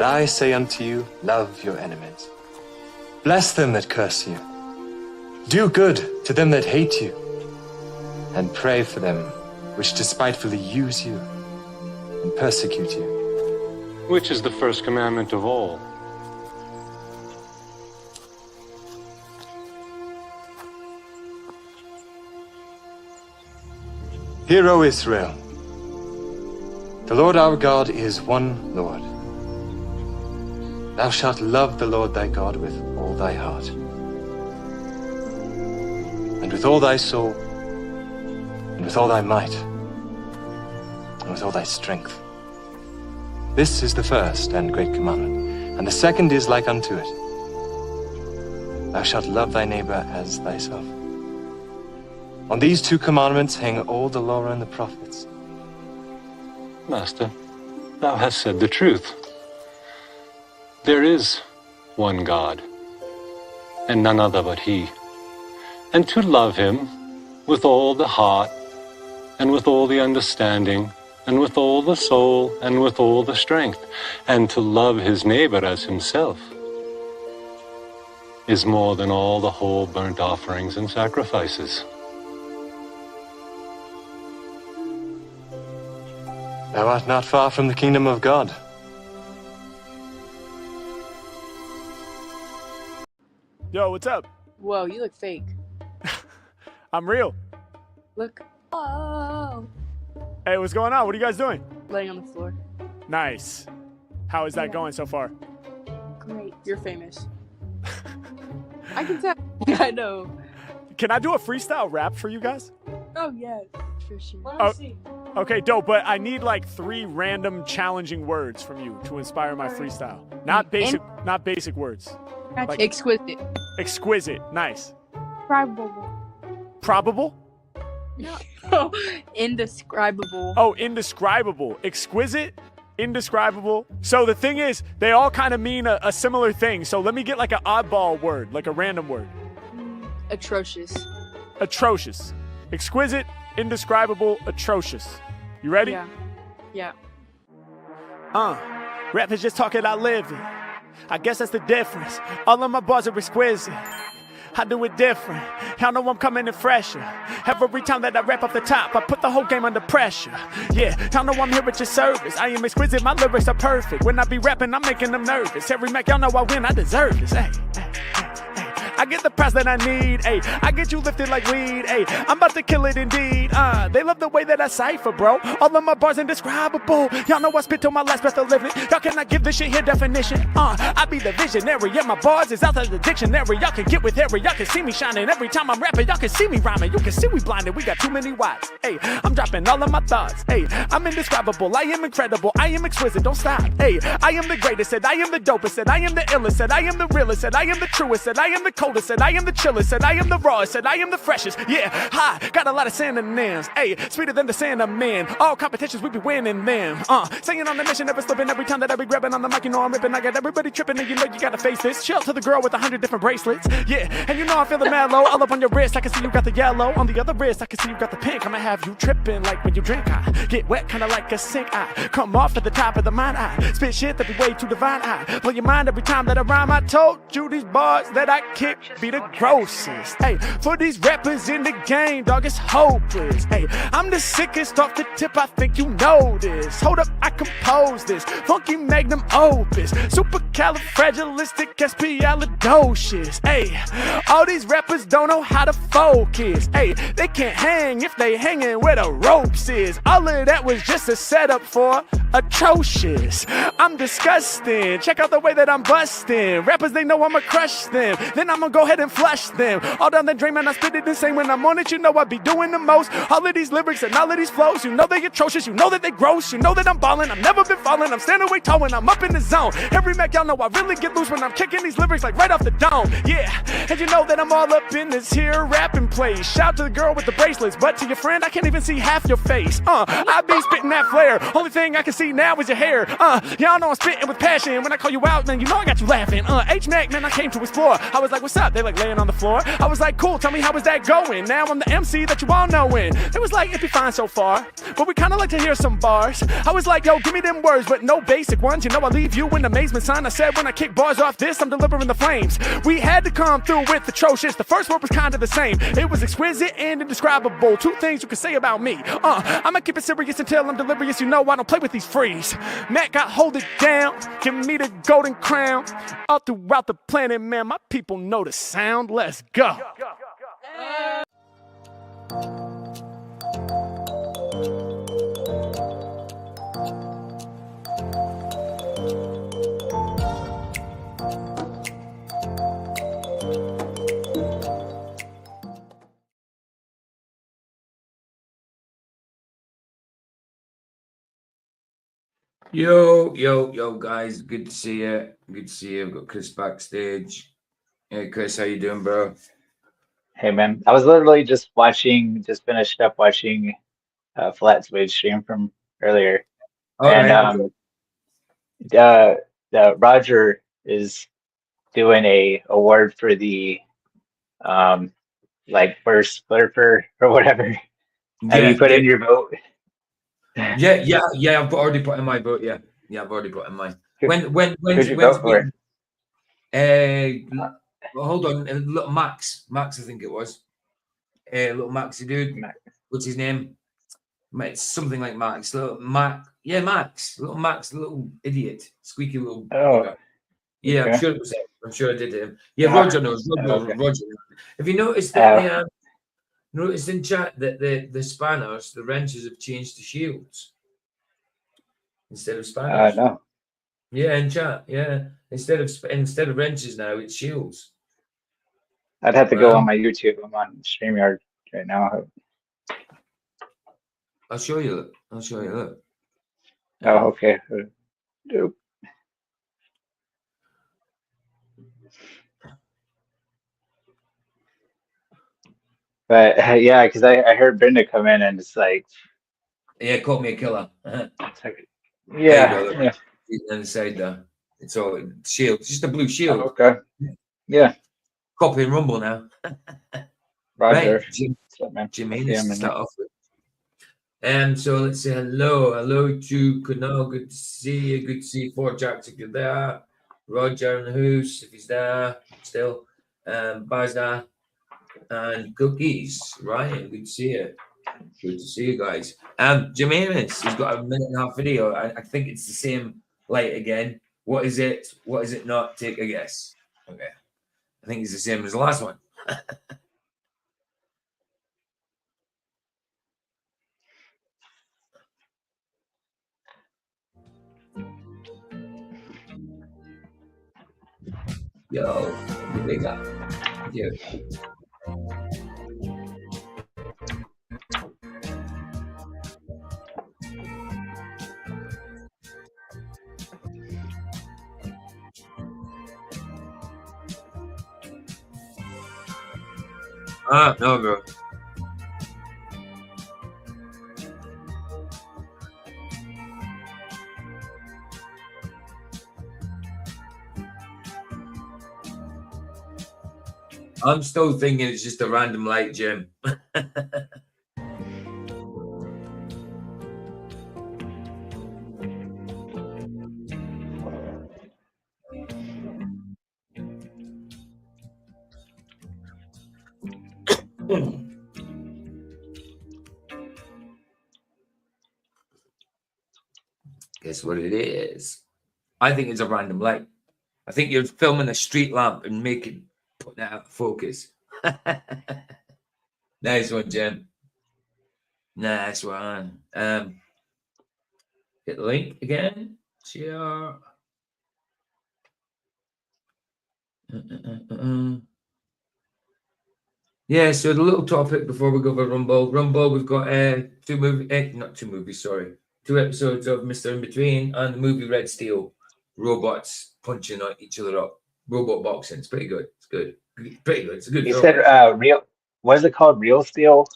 I say unto you, love your enemies. Bless them that curse you. Do good to them that hate you. And pray for them which despitefully use you and persecute you. Which is the first commandment of all? Hear, O Israel, the Lord our God is one Lord. Thou shalt love the Lord thy God with all thy heart, and with all thy soul, and with all thy might, and with all thy strength. This is the first and great commandment, and the second is like unto it. Thou shalt love thy neighbor as thyself. On these two commandments hang all the law and the prophets. Master, thou hast said the truth. There is one God, and none other but He. And to love Him with all the heart, and with all the understanding, and with all the soul, and with all the strength, and to love his neighbor as himself, is more than all the whole burnt offerings and sacrifices. Thou art not far from the kingdom of God. Yo, what's up? Whoa, you look fake. I'm real. Look. Oh. Hey, what's going on? What are you guys doing? Laying on the floor. Nice. How is that going so far? Great. You're famous. I can tell. I know. Can I do a freestyle rap for you guys? Oh, yes. For sure. Oh, okay, dope. But I need like 3 random challenging words from you to inspire my freestyle. Not basic words. Like, exquisite. Exquisite. Nice. Probable. Probable? No. Indescribable. Oh, indescribable. Exquisite? Indescribable. So the thing is, they all kind of mean a similar thing. So let me get like an oddball word, like a random word. Atrocious. Atrocious. Exquisite, indescribable, atrocious. You ready? Yeah. Rappers just talking, I live it. I guess that's the difference. All of my bars are exquisite. I do it different. Y'all know I'm coming in fresher. Every time that I rap off the top, I put the whole game under pressure. Yeah, y'all know I'm here at your service. I am exquisite, my lyrics are perfect. When I be rapping, I'm making them nervous. Every Mac, y'all know I win, I deserve this. Hey. I get the prize that I need, ayy. I get you lifted like weed, ayy. I'm about to kill it indeed, They love the way that I cipher, bro. All of my bars indescribable. Y'all know I spit till my last breath of living. Y'all cannot give this shit here definition, I be the visionary, yeah, my bars is out of the dictionary. Y'all can get with Harry, y'all can see me shining. Every time I'm rapping, y'all can see me rhyming. You can see we blinded, we got too many watts, ayy. I'm dropping all of my thoughts, ayy. I'm indescribable, I am incredible, I am exquisite, don't stop, ayy. I am the greatest, said I am the dopest, said I am the illest, said I am the realest, said I am the truest, said I am the coldest, said I am the chillest, said I am the rawest, said I am the freshest. Yeah, hi, got a lot of synonyms. Hey, sweeter than the sand of men. All competitions, we be winning them. Singing on the mission, never slipping. Every time that I be grabbing on the mic, you know I'm ripping. I got everybody tripping, and you know you gotta face this. Chill to the girl with 100 different bracelets. Yeah, and you know I'm feeling mellow. All up on your wrist, I can see you got the yellow. On the other wrist, I can see you got the pink. I'ma have you tripping like when you drink. I get wet, kinda like a sink. I come off at the top of the mind. I spit shit that be way too divine. I blow your mind every time that I rhyme. I told you these bars that I kick be the grossest. Hey, for these rappers in the game, dog, it's hopeless. Hey, I'm the sickest off the tip, I think you know this. Hold up, I compose this funky magnum opus, supercalifragilisticexpialidocious. Hey, all these rappers don't know how to focus. Hey, they can't hang if they hanging where the ropes is. All of that was just a setup for atrocious. I'm disgusting. Check out the way that I'm busting. Rappers, they know I'ma crush them. Then I'ma go ahead and flush them. All down the drain, man, I spit it insane. When I'm on it, you know I be doing the most. All of these lyrics and all of these flows, you know they atrocious, you know that they gross, you know that I'm ballin', I've never been falling, I'm standing way tall when I'm up in the zone. Every Mac, y'all know I really get loose when I'm kicking these lyrics like right off the dome. Yeah, and you know that I'm all up in this here rapping place. Shout to the girl with the bracelets, but to your friend, I can't even see half your face. I be spitting that flare. Only thing I can see see now is your hair. Y'all know I'm spitting with passion. When I call you out, man, you know I got you laughing. H-Mac, man, I came to explore. I was like, what's up? They like laying on the floor. I was like, cool, tell me how is that going? Now I'm the MC that you all knowin'. It was like, it'd be fine so far, but we kinda like to hear some bars. I was like, yo, give me them words, but no basic ones. You know I leave you in amazement, son. I said when I kick bars off this, I'm delivering the flames. We had to come through with atrocious. The first word was kinda the same. It was exquisite and indescribable. Two things you could say about me. I'ma keep it serious until I'm delirious. You know I don't play with these frees. Matt got hold it down, give me the golden crown. All throughout the planet, man, my people know the sound. Let's go. Yo, guys. Good to see you. Good to see you. I've got Chris backstage. Hey, Chris, how you doing, bro? Hey man, I was literally just finished up watching Flat's Wage stream from earlier, All and right. Roger is doing a award for the like worst flirter or whatever. Have you put in your vote? Yeah. I've already put in my vote. Yeah, I've already put in mine. Who'd you vote for? Well, hold on, little Max, I think it was. Little Maxy dude. What's his name? It's something like Max. Little Max. Yeah, Max. Little Max, little idiot, squeaky little. Oh. Yeah, Okay. I'm sure it was him. I'm sure I did it. Yeah, Roger knows. Roger. Have you noticed that? Noticed in chat that the spanners, the wrenches have changed to shields instead of spanners. No. Yeah, in chat. Yeah, instead of wrenches now, it's shields. I'd have to go on my YouTube. I'm on StreamYard right now. I'll show you. Look. Oh, okay. But yeah, because I heard Brenda come in and it's like, yeah, call me a killer. It's like, yeah. Inside there, it's all shield. It's just a blue shield. Oh, okay. Yeah. Copy and rumble now. Roger. Right, Jimmy, let's start off with. So let's say hello to Kunal. Good to see you. Good to see you. Fort Jack, if you're there. Roger and Hoos, if he's there still. Bazda and Cookies. Ryan, good to see you. Good to see you guys. Jimenez, he's got a minute and a half video. I think it's the same light again. What is it? What is it not? Take a guess. Okay. I think it's the same as the last one. Yo, what they got? Yeah. No, bro. I'm still thinking it's just a random light, Jim. Guess what it is? I think it's a random light. I think you're filming a street lamp and put that out of focus. Nice one, Jim. Nice one. Hit the link again. Share. Yeah, so the little topic before we go over Rumble. We've got two episodes of Mr. Inbetween and the movie Red Steel. Robots punching each other up. Robot boxing. It's pretty good. It's good. Pretty good. It's a good You film. said real. What is it called? Real Steel?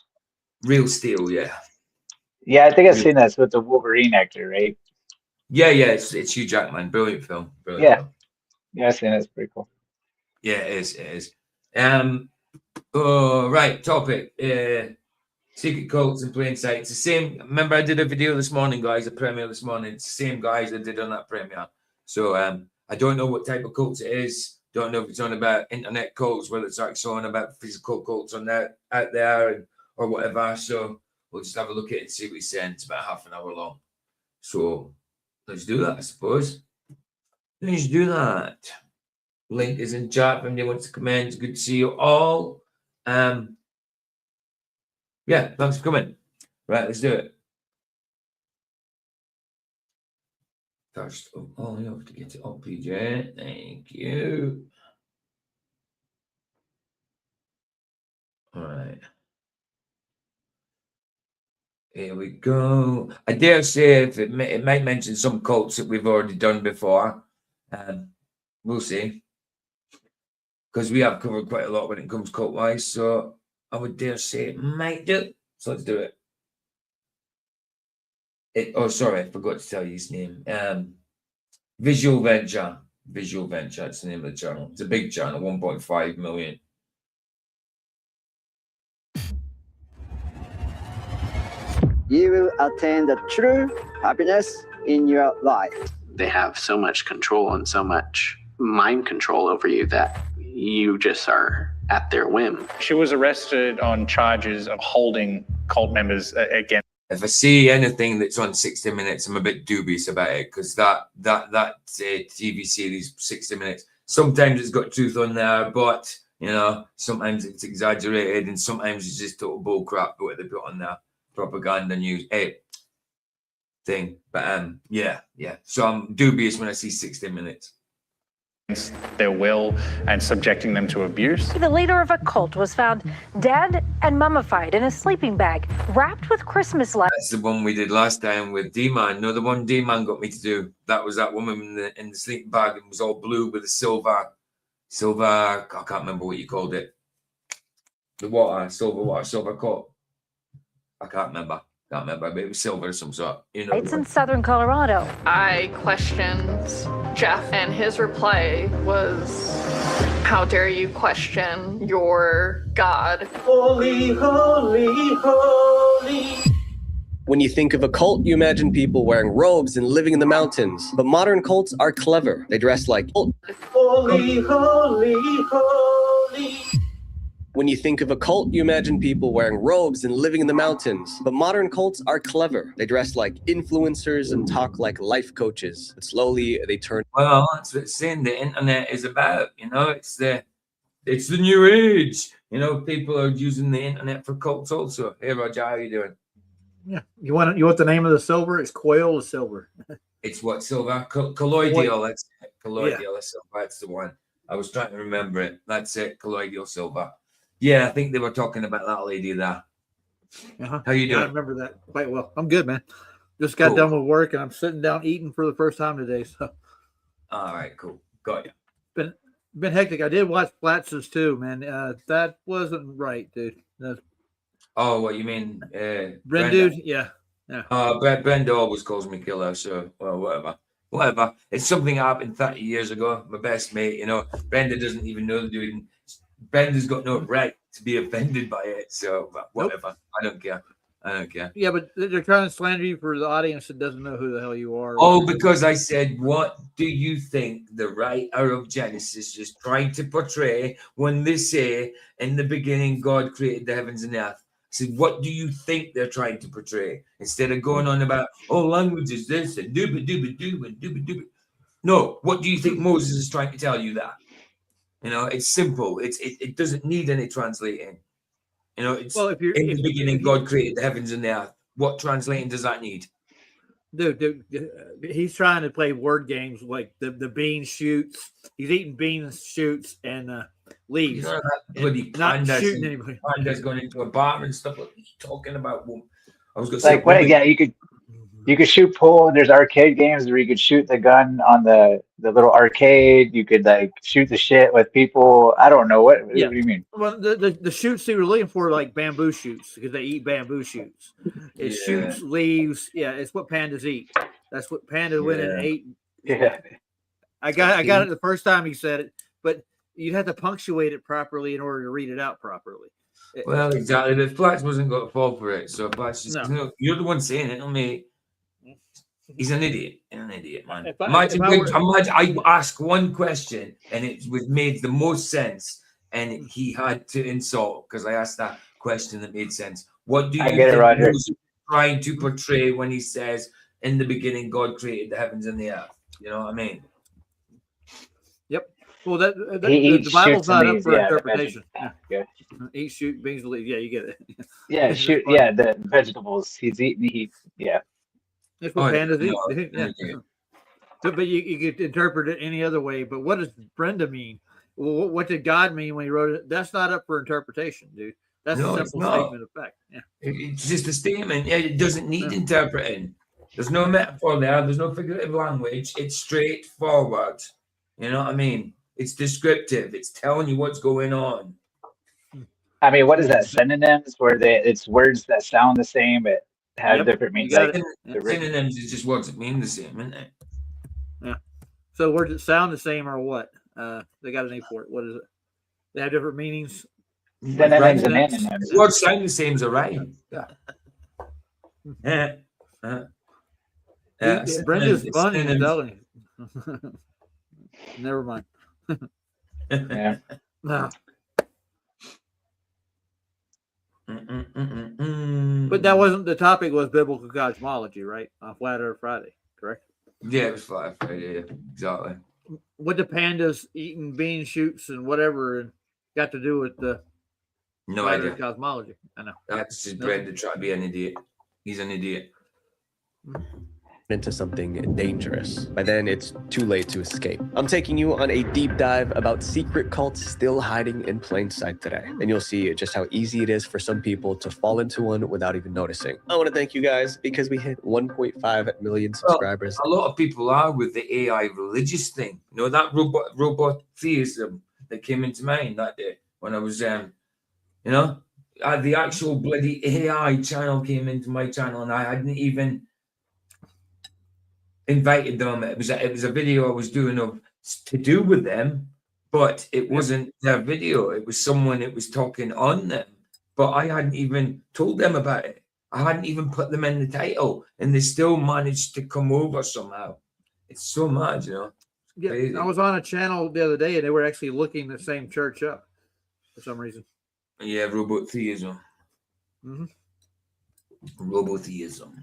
Real Steel, yeah. Yeah, I think I've seen that. It's with the Wolverine actor, right? Yeah, it's Hugh Jackman. Brilliant film. Brilliant Yeah, film. yeah, I've seen it. It's pretty cool. Yeah, it is. It is. Oh, right. Topic. Secret cults in plain sight. It's the same. Remember, I did a video this morning, guys. A premiere this morning. It's the same guys I did on that premiere. So I don't know what type of cults it is. Don't know if it's on about internet cults, whether it's actually on about physical cults on that out there or whatever. So we'll just have a look at it and see what he's saying. It's about half an hour long. So let's do that, I suppose. Let's do that. Link is in chat if anybody wants to comment. It's good to see you all. Yeah, thanks for coming. Right, let's do it. First of all, you have to get it up, PJ. Thank you. All right. Here we go. I dare say if it might mention some cults that we've already done before. We'll see. Because we have covered quite a lot when it comes cult-wise. So I would dare say it might do. So let's do it. Oh, sorry, I forgot to tell you his name. Visual Venture. Visual Venture, that's the name of the channel. It's a big channel, 1.5 million. You will attain the true happiness in your life. They have so much control and so much mind control over you that you just are at their whim. She was arrested on charges of holding cult members again. If I see anything that's on 60 Minutes, I'm a bit dubious about it because that TV series, 60 Minutes, sometimes it's got truth on there, but you know, sometimes it's exaggerated and sometimes it's just total bull crap what they put on there, propaganda news thing. But yeah. So I'm dubious when I see 60 Minutes. Their will and subjecting them to abuse. The leader of a cult was found dead and mummified in a sleeping bag, wrapped with Christmas lights. That's the one we did last time with D-Man. No, the one D-Man got me to do. That was that woman in the sleeping bag and was all blue with a silver. I can't remember what you called it. Silver coat. I can't remember, but it was silver of some sort. You know. It's in southern Colorado. I questioned Jeff, and his reply was, "How dare you question your God?" Holy, holy, holy. When you think of a cult, you imagine people wearing robes and living in the mountains. But modern cults are clever. They dress like... Holy, holy, holy. When you think of a cult, you imagine people wearing robes and living in the mountains. But modern cults are clever. They dress like influencers and talk like life coaches. But slowly, they turn... Well, that's what it's saying the internet is about. You know, it's the new age. You know, people are using the internet for cults also. Hey, Roger, how are you doing? Yeah, you want the name of the silver? It's coil of silver. It's what silver? Colloidal. That's it. Colloidal Yeah. silver. That's the one. I was trying to remember it. That's it. Colloidal silver. Yeah, I think they were talking about that lady there. Uh-huh. How you doing? Yeah, I remember that quite well. I'm good, man. Just got done with work and I'm sitting down eating for the first time today. So, all right, cool. Got you. Been hectic. I did watch Flatses too, man. That wasn't right, dude. Oh, what you mean? Brenda? Yeah. Brenda always calls me killer, so well, whatever. It's something happened 30 years ago. My best mate, you know, Brenda doesn't even know the dude. Brenda's got no right to be offended by it, so whatever. Nope. I don't care. Yeah, but they're trying to slander you for the audience that doesn't know who the hell you are. Oh, because I said, what do you think the writer of Genesis is trying to portray when they say, in the beginning, God created the heavens and the earth? I said, what do you think they're trying to portray? Instead of going on about, language is this and dooba-dooba-doo and dooba-dooba. No, what do you think Moses is trying to tell you that? You know, it's simple. It doesn't need any translating. You know, it's in the beginning, God created the heavens and the earth. What translating does that need? Dude, he's trying to play word games like the bean shoots. He's eating beans, shoots, and leaves. You know that bloody not shooting anybody. Pandas going into a bar and stuff. What are you talking about? I was going to say, you could shoot pool. There's arcade games where you could shoot the gun on the little arcade. You could like shoot the shit with people. I don't know what do you mean? Well, the shoots they were looking for like bamboo shoots because they eat bamboo shoots. It shoots leaves. Yeah, it's what pandas eat. That's what Panda went and ate. Yeah. I got it the first time he said it, but you'd have to punctuate it properly in order to read it out properly. Well, exactly. But Flats wasn't going to fall for it, so Flats just no. You're the one saying it, not me. He's an idiot. An idiot, man. Imagine I ask one question and it was made the most sense, and he had to insult because I asked that question that made sense. What do you think he's trying to portray when he says, "In the beginning, God created the heavens and the earth"? You know what I mean? Yep. Well, the Bible's not up for interpretation. Yeah. Eat, shoot, beans, believe. Yeah, you get it. Yeah, shoot. Yeah, the vegetables he's eating. Yeah. That's what pandas eat. Yeah. But you could interpret it any other way. But what does Brenda mean? Well, what did God mean when he wrote it? That's not up for interpretation, dude. That's a simple statement of fact. Yeah. It's just a statement. Yeah, it doesn't need interpreting. There's no metaphor there. There's no figurative language. It's straightforward. You know what I mean? It's descriptive. It's telling you what's going on. I mean, what is that? Synonyms, where it's words that sound the same but have different meanings. Synonyms is just words that mean the same, isn't it? Yeah. So words that sound the same are what? They got a name for it. What is it? They have different meanings. Synonyms and antonyms. Words sound the same, are right. Brenda's funny, I'm telling you. Never mind. Yeah. No. But that wasn't the topic. Was biblical cosmology, right? On Flat Earth Friday, correct? Yeah, it was Flat Earth Friday. Yeah, exactly. What the pandas eating bean shoots and whatever and got to do with the Flat Earth cosmology? I know. That's just Brenda trying to be an idiot. He's an idiot. Into something dangerous. By then, it's too late to escape. I'm taking you on a deep dive about secret cults still hiding in plain sight today. And you'll see just how easy it is for some people to fall into one without even noticing. I want to thank you guys because we hit 1.5 million subscribers. Well, a lot of people are with the AI religious thing. You know, that robot theism that came into mind that day when I was, the actual bloody AI channel came into my channel and I hadn't even invited them. It was a video I was doing to do with them, but it wasn't their video. It was someone that was talking on them, but I hadn't even told them about it. I hadn't even put them in the title, and they still managed to come over somehow. It's so mad, you know. Yeah, crazy. I was on a channel the other day, and they were actually looking the same church up for some reason. Yeah, robot theism. Robotheism.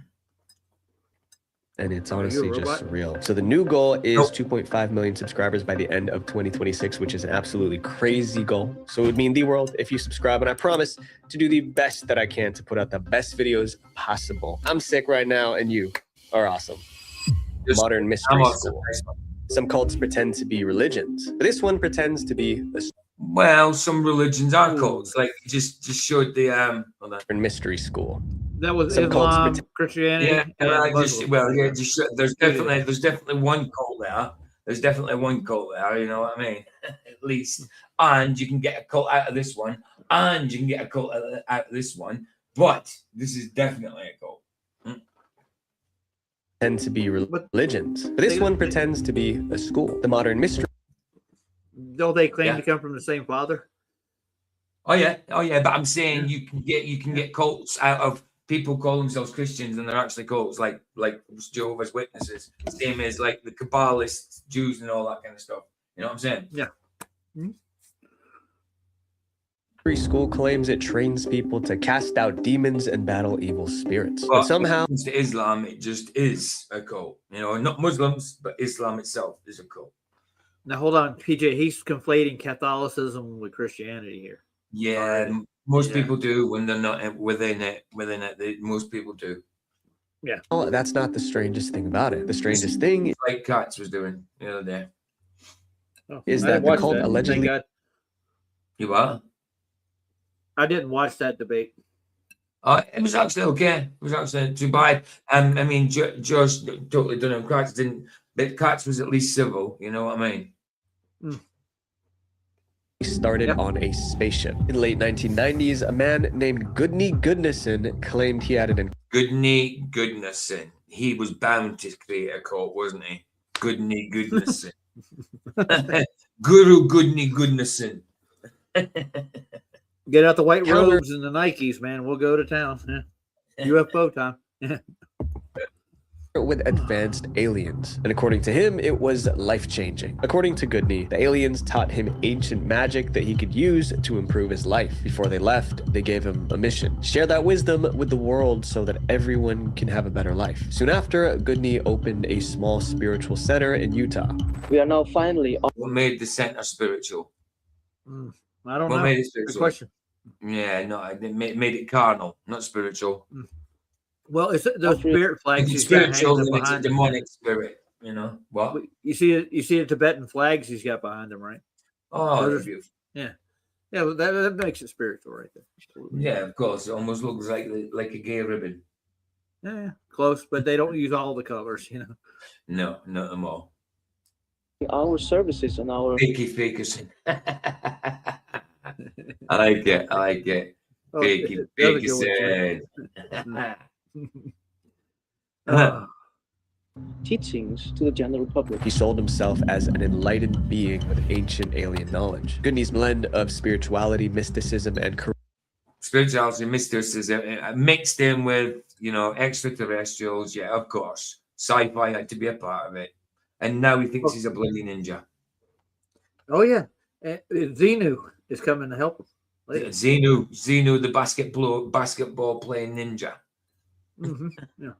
And it's honestly just surreal. So the new goal is 2.5 million subscribers by the end of 2026, which is an absolutely crazy goal. So it would mean the world if you subscribe. And I promise to do the best that I can to put out the best videos possible. I'm sick right now, and you are awesome. Modern mystery school. Some cults pretend to be religions, but this one pretends to be a well, some religions are cults. Like just showed the mystery school. That was Islam, Christianity. There's definitely one cult there. There's definitely one cult there. You know what I mean? At least, and you can get a cult out of this one, and you can get a cult out of this one. But this is definitely a cult. Tend to be religions, but this one pretends to be a school. The modern mystery. Don't they claim to come from the same father? Oh yeah. But I'm saying you can get cults out of people call themselves Christians and they're actually cults, like Jehovah's Witnesses, same as like the Kabbalists, Jews, and all that kind of stuff. You know what I'm saying? Yeah. Every school claims it trains people to cast out demons and battle evil spirits. But somehow, to Islam, it just is a cult. You know, not Muslims, but Islam itself is a cult. Now hold on, PJ. He's conflating Catholicism with Christianity here. Yeah, most people do when they're not within it. Most people do. Yeah. Oh, that's not the strangest thing about it. The strangest thing, like Katz was doing the other day, is that the cult allegedly. You are. I didn't watch that debate. It was actually okay. It was actually too bad. I mean, Josh totally done him. Katz didn't. But Katz was at least civil. You know what I mean? Started on a spaceship. In the late 1990s, a man named Gudny Goodnesson claimed he had an Gudny Goodnesson. he was bound to create a cult, wasn't he? Goodney Goodnesson. Guru Goodney Goodnesson. Get out the white robes and the Nikes, man. We'll go to town. Yeah. UFO time. With advanced aliens, and according to him, it was life-changing. According to Goodney, the aliens taught him ancient magic that he could use to improve his life. Before they left, they gave him a mission: share that wisdom with the world so that everyone can have a better life. Soon after, Goodney opened a small spiritual center in Utah. We are now finally on. What made the center spiritual? I don't What know. made it spiritual? Good question. Yeah, no, it made it carnal, not spiritual. Well, it's those spirit flags. If He's it's got spiritual, hanging then it's a behind him. demonic spirit. You know what? You see the Tibetan flags he's got behind him, right? Oh, Those they're are- beautiful. yeah. Well, that makes it spiritual, right there. Absolutely. Yeah, of course. It almost looks like a gay ribbon. Yeah, close, but they don't use all the colors, you know. No, not them all. Our services and our Fakey. I like it. Oh, Fakey, that's a good one, teachings to the general public. He sold himself as an enlightened being with ancient alien knowledge. Goodney's blend of spirituality, mysticism, and Spirituality, mysticism, mixed in with, extraterrestrials. Yeah, of course. Sci-fi had to be a part of it. And now he thinks he's a bloody ninja. Oh yeah, Xenu is coming to help him. later. Xenu, the basketball playing ninja. Yeah.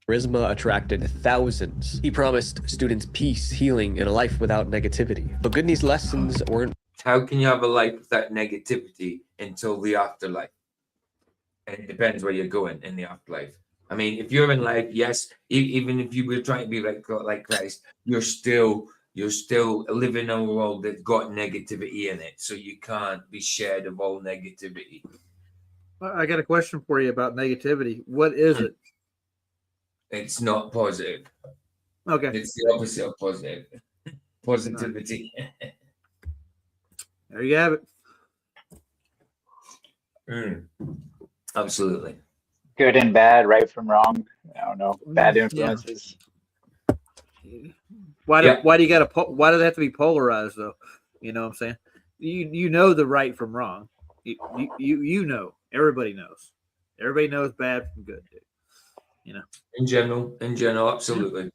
charisma attracted thousands. He promised students peace, healing, and a life without negativity. But Goodney's lessons weren't. How can you have a life without negativity until the afterlife? And it depends where you're going in the afterlife. I mean, if you're in life, yes, even if you were trying to be like Christ, you're still living in a world that's got negativity in it. So you can't be shared of all negativity. I got a question for you about negativity. What is it? It's not positive. Okay. It's the opposite of positive. Positivity. There you have it. Absolutely. Good and bad, right from wrong. I don't know. Bad influences. Why do you got to? Why do they have to be polarized though? You know what I'm saying? You know the right from wrong. You know. Everybody knows. Everybody knows bad from good, dude. You know. In general, absolutely.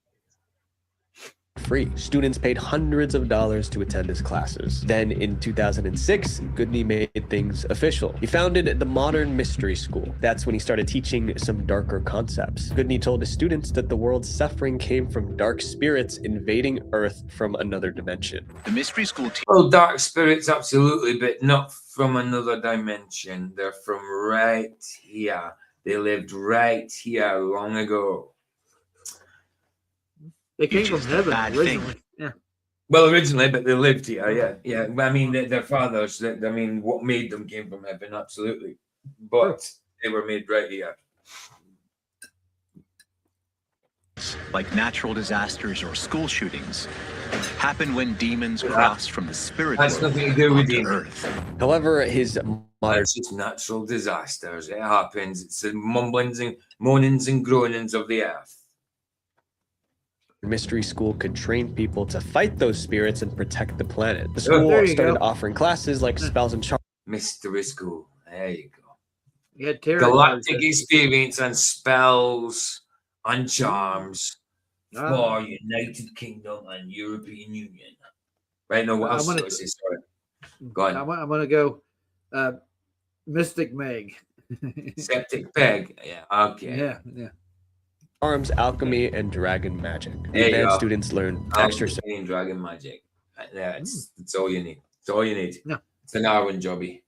Free. Students paid hundreds of dollars to attend his classes. Then in 2006, Goodney made things official. He founded the Modern Mystery School. That's when he started teaching some darker concepts. Goodney told his students that the world's suffering came from dark spirits invading Earth from another dimension. The mystery school Well, dark spirits, absolutely, but not from another dimension. They're from right here. They lived right here long ago. They came from heaven originally. Yeah. Well, originally, but they lived here. Yeah. I mean, their fathers. What made them came from heaven, absolutely. But they were made right here. like natural disasters or school shootings, happen when demons cross from the spirit That's world nothing to do with onto demons. Earth. However, his It's just natural disasters. It happens. It's the mumblings and moanings and groanings of the earth. mystery school could train people to fight those spirits and protect the planet. The school started offering classes like spells and charms. Mystery school. There you go. You had Galactic experience and spells and charms for United Kingdom and European Union. Right now, what else do I say? Sorry. Go on. I'm gonna go Mystic Meg. Septic Peg. Yeah. Okay. Yeah. Arms, alchemy, and dragon magic. There you Advanced go. students learn Alchemy exorcism. and dragon magic. Yeah, it's all you need. It's all you need. No. It's an Arwen jobby.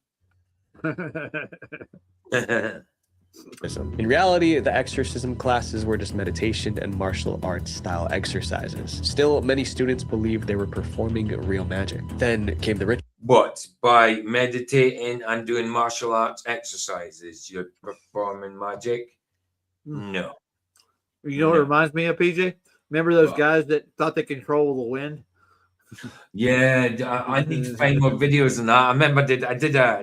In reality, the exorcism classes were just meditation and martial arts style exercises. Still, many students believed they were performing real magic. Then came the ritual. But by meditating and doing martial arts exercises, you're performing magic? No. You know what it reminds me of, PJ? Remember those guys that thought they control the wind? Yeah, I need to find more videos on that. I remember I did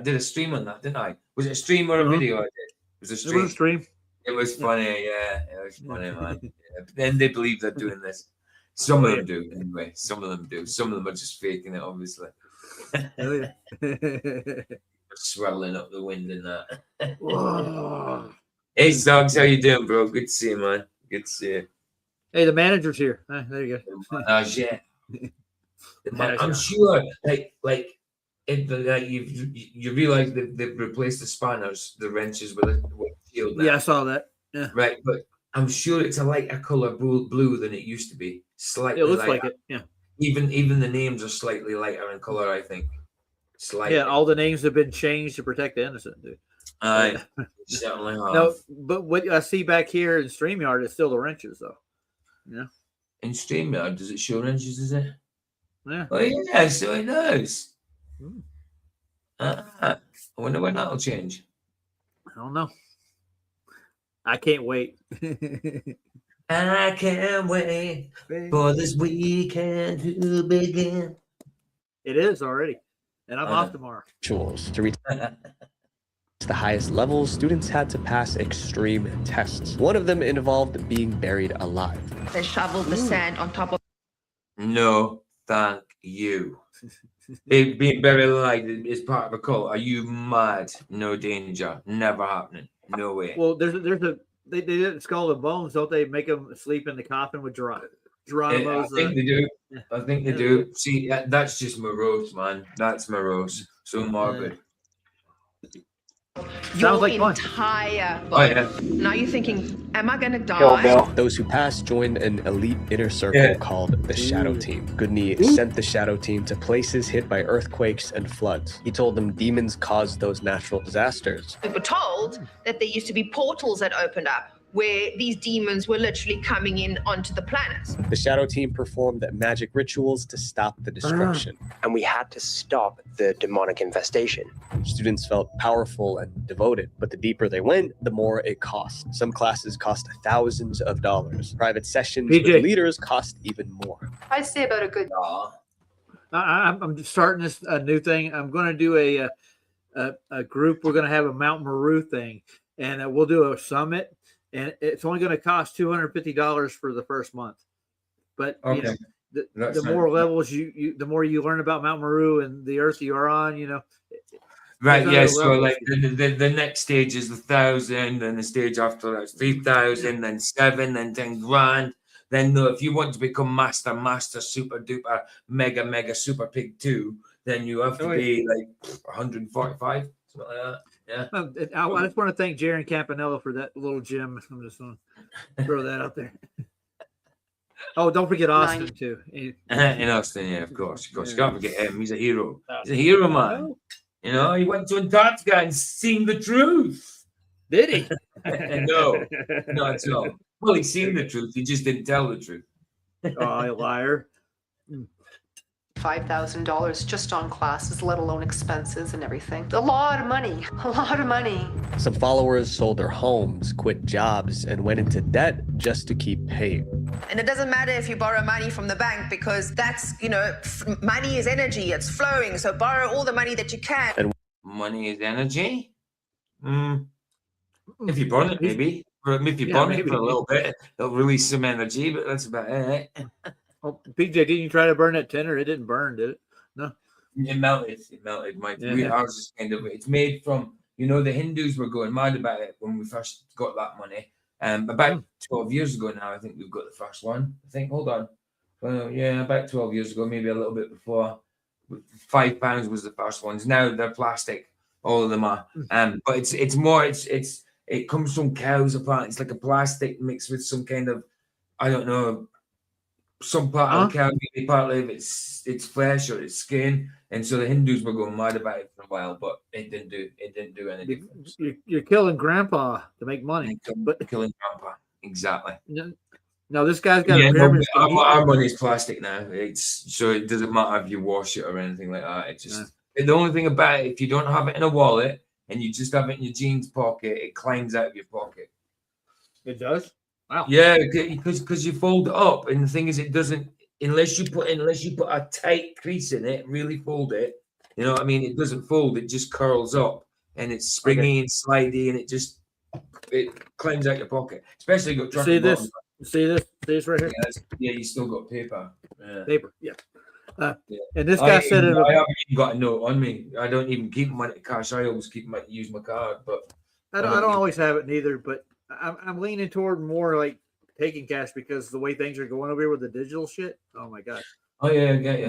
a stream on that, didn't I? Was it a stream or a video I did? It was a stream. It was a stream. It was funny, yeah. It was funny, man. Yeah. But then they believe they're doing this. Some of them do, anyway. Some of them do. Some of them are just faking it, obviously. Swelling up the wind and that. Whoa. Hey, Suggs, how you doing, bro? Good to see you, man. Good to see you. Hey, the manager's here. There you go. Yeah. I'm sure, if you realize they've replaced the spanners, the wrenches with a shield now. Yeah, I saw that. Yeah. Right, but I'm sure it's a lighter color blue than it used to be. Slightly. It looks lighter. like it. Yeah. Even the names are slightly lighter in color, I think. Slightly. Yeah, all the names have been changed to protect the innocent, dude. Certainly have. No, but what I see back here in StreamYard is still the wrenches, though. Yeah. In StreamYard, does it show wrenches? Is it? Yeah. Oh yeah, so it does. I wonder when that'll change. I don't know. I can't wait. I can't wait for this weekend to begin. It is already, and I'm off tomorrow. Rituals to reach the highest levels, students had to pass extreme tests. One of them involved being buried alive. They shoveled the sand on top of. No, thank you. Being buried alive is part of a cult. Are you mad? No danger. Never happening. No way. Well, they did Skull and Bones, don't they? Make them sleep in the coffin with Geronimo's. I think they do. I think they do. See, that's just morose, man. That's morose. So morbid. Your like entire body. Oh, yeah. Now you're thinking, am I going to die? Those who passed joined an elite inner circle called the Shadow Team. Goodney sent the Shadow Team to places hit by earthquakes and floods. He told them demons caused those natural disasters. We were told that there used to be portals that opened up where these demons were literally coming in onto the planet. The Shadow Team performed magic rituals to stop the destruction. And we had to stop the demonic infestation. Students felt powerful and devoted, but the deeper they went, the more it cost. Some classes cost thousands of dollars. Private sessions with leaders cost even more. I'd say about a good. I'm just starting this new thing. I'm going to do a group. We're going to have a Mount Meru thing, and we'll do a summit. And it's only going to cost $250 for the first month. But you know, the more levels the more you learn about Mount Meru and the Earth you are on, you know. Right. Yeah. So like the next stage is 1,000, then the stage after that's 3,000, then 7, then 10 grand. Then if you want to become master, super duper, mega super pig 2, then you have to be like 145, something like that. Yeah. I just want to thank Jaron Campanella for that little gem. I'm just going to throw that out there. Oh, don't forget Austin too. In Austin, yeah, of course. You can't forget him. He's a hero. He's a hero, man. You know, he went to Antarctica and seen the truth. Did he? No, not at all. Well, he seen the truth. He just didn't tell the truth. Oh, you liar. $5,000 just on classes, let alone expenses and everything. A lot of money. A lot of money. Some followers sold their homes, quit jobs, and went into debt just to keep paying. And it doesn't matter if you borrow money from the bank because that's, money is energy. It's flowing. So borrow all the money that you can. And money is energy? If you burn it, maybe. If you burn it for a little bit, it'll release some energy, but that's about it. Oh, PJ, didn't you try to burn that tenor? It didn't burn, did it? No. It melted. Ours is kind of, it's made from, the Hindus were going mad about it when we first got that money. About 12 years ago now, I think we've got the first one. Hold on. About 12 years ago, maybe a little bit before. £5 was the first ones. Now they're plastic. All of them are. But it's more, it comes from cows apparently. It's like a plastic mixed with some kind of, I don't know, some part of the cow, maybe partly of its flesh or its skin, and so the Hindus were going mad about it for a while, but it didn't do any difference. You're killing Grandpa to make money, killing Grandpa, exactly. No, this guy's got a pyramid. Our money's plastic now. So it doesn't matter if you wash it or anything like that. It's just the only thing about it, if you don't have it in a wallet and you just have it in your jeans pocket, it climbs out of your pocket. It does. Wow. Yeah, because you fold it up, and the thing is, it doesn't unless you put a tight crease in it, really fold it. You know what I mean? It doesn't fold; it just curls up, and it's springy and slidey, and it just it climbs out your pocket, especially if you've got See trucking this? bottom. See this right here? Yeah, you still got paper. Yeah. Paper, yeah. Yeah. And this guy said it. I haven't even got a note on me. I don't even keep money cash. I always use my card, but I don't always have it neither, but I'm leaning toward more like taking cash because the way things are going over here with the digital shit. Oh my god. Oh yeah, I get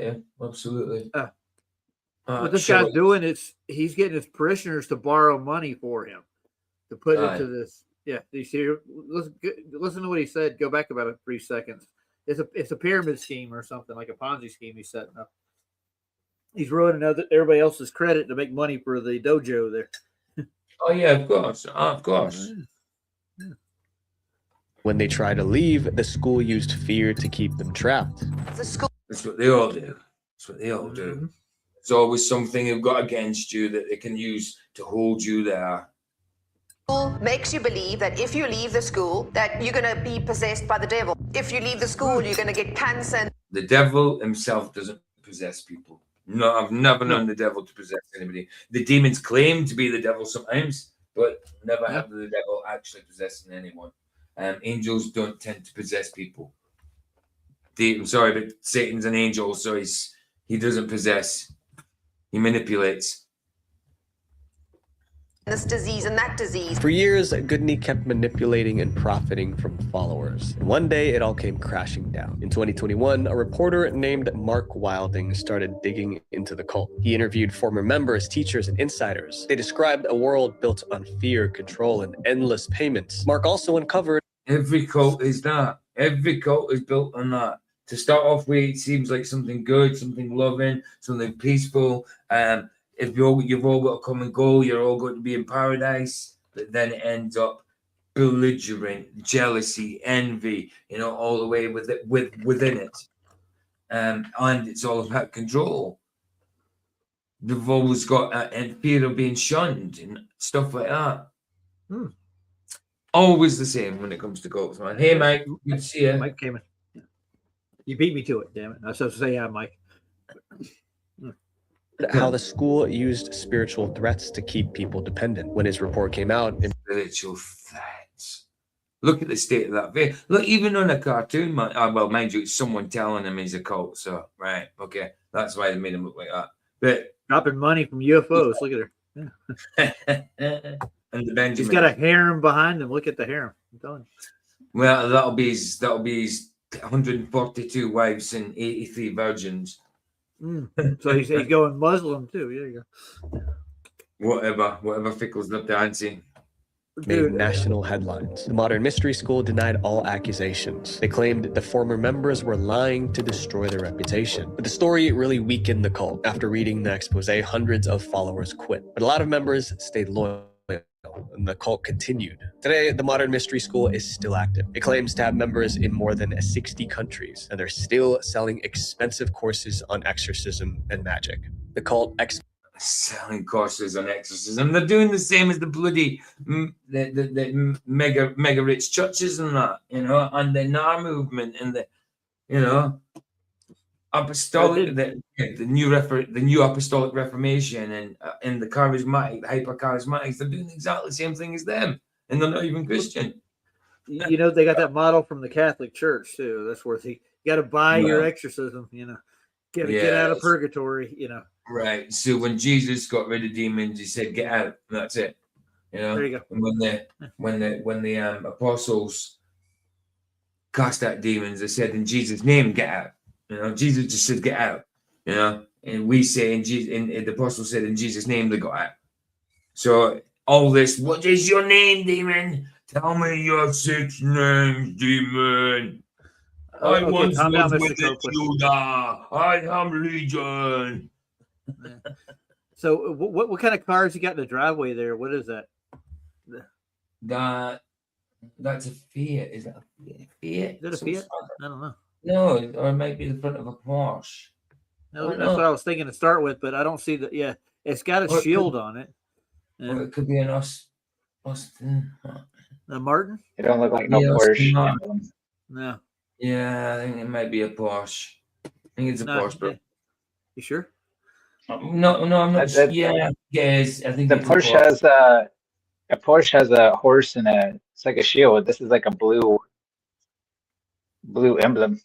you. Absolutely. What this guy's doing is he's getting his parishioners to borrow money for him to put into this. Yeah, you see, listen to what he said. Go back about 3 seconds. It's a pyramid scheme or something like a Ponzi scheme he's setting up. He's ruining everybody else's credit to make money for the dojo there. Oh yeah, of course. When they try to leave, the school used fear to keep them trapped. That's what they all do. There's always something they've got against you that they can use to hold you there. Makes you believe that if you leave the school, that you're going to be possessed by the devil. If you leave the school, you're going to get cancer. The devil himself doesn't possess people. No, I've never known the devil to possess anybody. The demons claim to be the devil sometimes, but never have the devil actually possessing anyone. Angels don't tend to possess people. I'm sorry, but Satan's an angel, so he doesn't possess. He manipulates. This disease and that disease. For years, Goodney kept manipulating and profiting from followers. And one day, it all came crashing down. In 2021, a reporter named Mark Wilding started digging into the cult. He interviewed former members, teachers, and insiders. They described a world built on fear, control, and endless payments. Mark also uncovered every cult is that. Every cult is built on that. To start off with, it seems like something good, something loving, something peaceful. If you've all got a common goal, you're all going to be in paradise, but then it ends up belligerent, jealousy, envy, all the way within it. And it's all about control. They've always got fear of being shunned and stuff like that. Always the same when it comes to cults, man. Hey, Mike, good to see you. Mike came in. You beat me to it, damn it. I was supposed to say, yeah, Mike. how the school used spiritual threats to keep people dependent. When his report came out, spiritual threats. Look at the state of that video. Look, even on a cartoon, well, mind you, it's someone telling him he's a cult. So, right, okay, that's why they made him look like that. But dropping money from UFOs. Look at her. Yeah. And the Benjamin. He's got a harem behind him. Look at the harem. I'm telling you. Well, that'll be his 142 wives and 83 virgins. So he's going Muslim too. There you go. Whatever Fickle's up dancing. Made national headlines. The Modern Mystery School denied all accusations. They claimed the former members were lying to destroy their reputation. But the story really weakened the cult. After reading the expose, hundreds of followers quit. But a lot of members stayed loyal, and the cult continued. Today, the Modern Mystery School is still active. It claims to have members in more than 60 countries, and they're still selling expensive courses on exorcism and magic. The cult selling courses on exorcism. They're doing the same as the bloody the mega rich churches and that, and the NAR movement and the apostolic the new apostolic reformation and the charismatic, the hyper charismatics. They're doing exactly the same thing as them, and they're not even Christian. They got that model from the Catholic Church too. That's where you got to buy your exorcism. Get out of purgatory. Right. So when Jesus got rid of demons, he said, "Get out." And that's it. There you go. And when the apostles cast out demons, they said, "In Jesus' name, get out." Jesus just said, "Get out." And we say and the apostles said, "In Jesus' name, they got out." So all this, what is your name, demon? Tell me your 6 names, demon. I once was with Judah. I am Legion. So what kind of cars you got in the driveway there? What is that? That's a Fiat. Is that a Fiat? Is it a Fiat? I don't know. No, or it might be the front of a Porsche. No, that's what I was thinking to start with, but I don't see that. Yeah, it's got a shield on it. Or it could be an Austin. A Martin? It don't look like no Porsche. No. Yeah, I think it might be a Porsche. I think it's a Porsche, bro. You sure? No, I'm not. Yeah, yes, I think the Porsche has A Porsche has a horse and it's like a shield. This is like a blue emblem.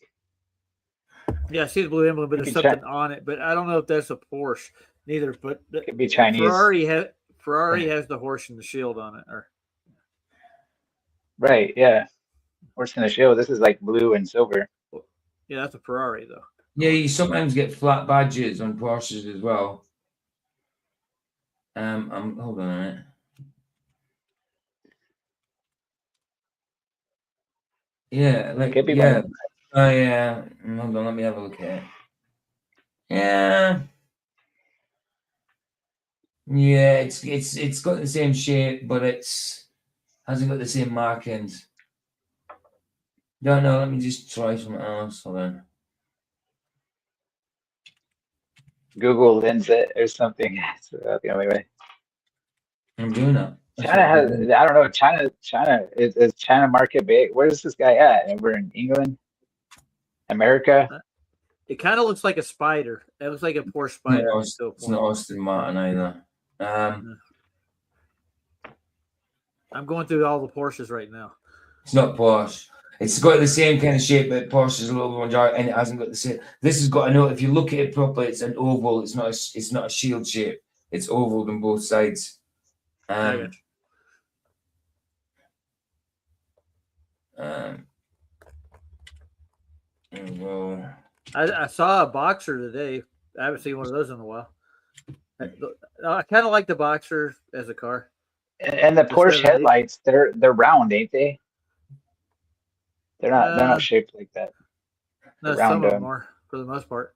Yeah, I see the blue emblem, but there's Could be something on it. But I don't know if that's a Porsche neither. But could be Chinese. Ferrari has the horse and the shield on it. Or right, yeah. Horse and a shield. This is like blue and silver. yeah, that's a Ferrari though. Yeah, you sometimes get flat badges on Porsches as well. Hold on a minute. Yeah, like yeah. Oh yeah. Hold on, let me have a look at it. Yeah. Yeah, it's got the same shape, but it's hasn't got the same markings. Don't know, let me just try something else. Hold on. Google lens it or something. That's the only way. I'm doing that. China has, I don't know, China is China market big? Where's this guy at? And we're in England? America? It kind of looks like a spider. It looks like a Porsche spider. No, it's not Austin Martin either. I'm going through all the Porsches right now. It's not Porsche. It's got the same kind of shape, but Porsche is a little more dark, and it hasn't got the same. This has got. I know if you look at it properly, it's an oval. It's not a shield shape. It's oval on both sides. There we go. I saw a Boxer today. I haven't seen one of those in a while. I kind of like the Boxer as a car. And the Porsche headlights, they're round, ain't they? They're not shaped like that. No, some of them are for the most part.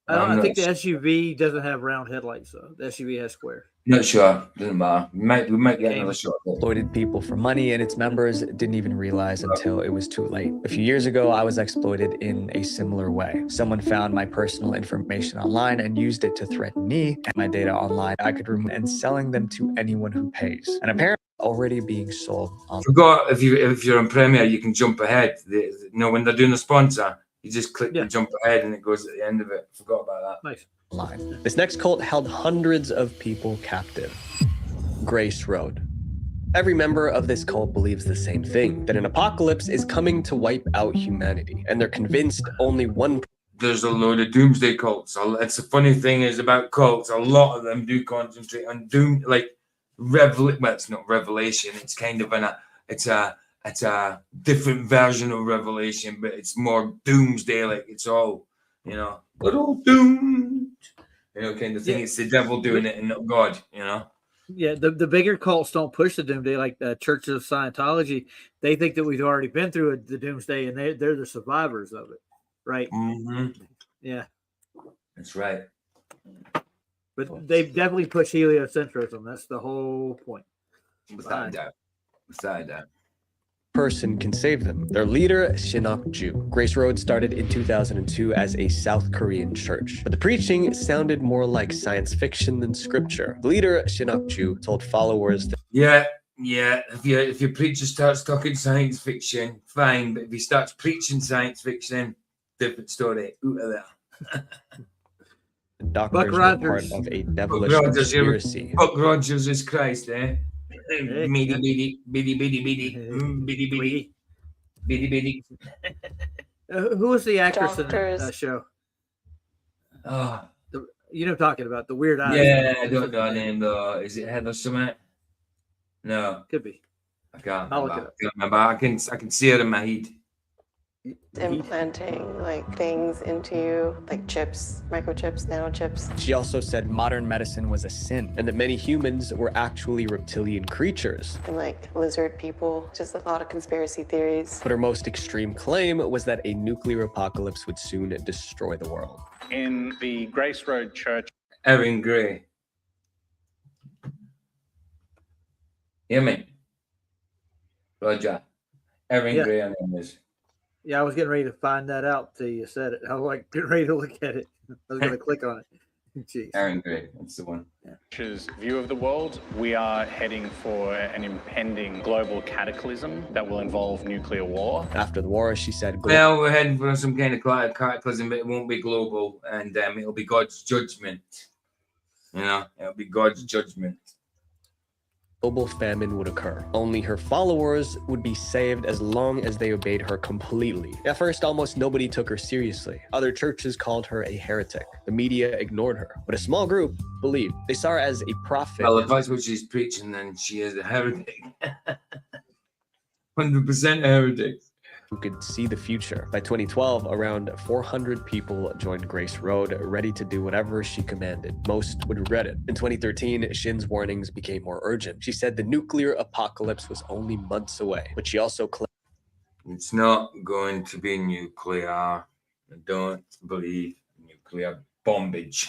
I think the SUV doesn't have round headlights though. The SUV has square. Not sure. Doesn't matter. We might get another shot. Exploited people for money, and its members didn't even realize until it was too late. A few years ago, I was exploited in a similar way. Someone found my personal information online and used it to threaten me and my data online. I could remove and selling them to anyone who pays. And apparently already being sold on. Forgot if you're on Premiere, you can jump ahead. When they're doing a sponsor, you just click the jump ahead and it goes at the end of it. Forgot about that. Nice. Line. This next cult held hundreds of people captive. Grace Road. Every member of this cult believes the same thing, that an apocalypse is coming to wipe out humanity, and they're convinced only one. There's a load of doomsday cults. It's a funny thing is about cults. A lot of them do concentrate on doom, like well, it's not revelation. It's kind of it's a different version of revelation, but it's more doomsday. Like it's all little doomed, kind of thing. It's the devil doing it and not God, Yeah, the bigger cults don't push the doomsday, like the Church of Scientology. They think that we've already been through the doomsday, and they're the survivors of it, right? Mm-hmm. Yeah, that's right. But they definitely push heliocentrism. That's the whole point. Without a doubt. Person can save them. Their leader, Shinok Ju. Grace Road started in 2002 as a South Korean church, but the preaching sounded more like science fiction than scripture. The leader, Shinok Ju, told followers that if your preacher starts talking science fiction, fine, but if he starts preaching science fiction, different story. Out of there. Doctors were part of a devilish conspiracy. Buck Rogers is Christ, eh? Bitty. Who was the actress in that show? Oh, you know what I'm talking about, the weird eyes. Yeah, I don't know her name though. Is it Heather Summit? No, could be. I can't remember. I can see her in my head. Implanting things into you, like chips, microchips, nanochips. She also said modern medicine was a sin and that many humans were actually reptilian creatures. And lizard people, just a lot of conspiracy theories. But her most extreme claim was that a nuclear apocalypse would soon destroy the world. In the Grace Road Church. Erin Gray. Hear me? Roger. Erin Gray, her name is. Yeah, I was getting ready to find that out till you said it. I was getting ready to look at it. I was going to click on it. Jeez. Erin Gray, that's the one. Church's view of the world, we are heading for an impending global cataclysm that will involve nuclear war. After the war, she said, well, we're heading for some kind of cataclysm, but it won't be global, and it'll be God's judgment. It'll be God's judgment. global famine would occur. Only her followers would be saved as long as they obeyed her completely. At first, almost nobody took her seriously. Other churches called her a heretic. The media ignored her, but a small group believed. They saw her as a prophet. Well, if that's what she's preaching, then she is a heretic. 100% a heretic. Who could see the future. By 2012, around 400 people joined Grace Road, ready to do whatever she commanded. Most would regret it. In 2013, Shin's warnings became more urgent. She said the nuclear apocalypse was only months away, but she also claimed it's not going to be nuclear. I don't believe nuclear bombage.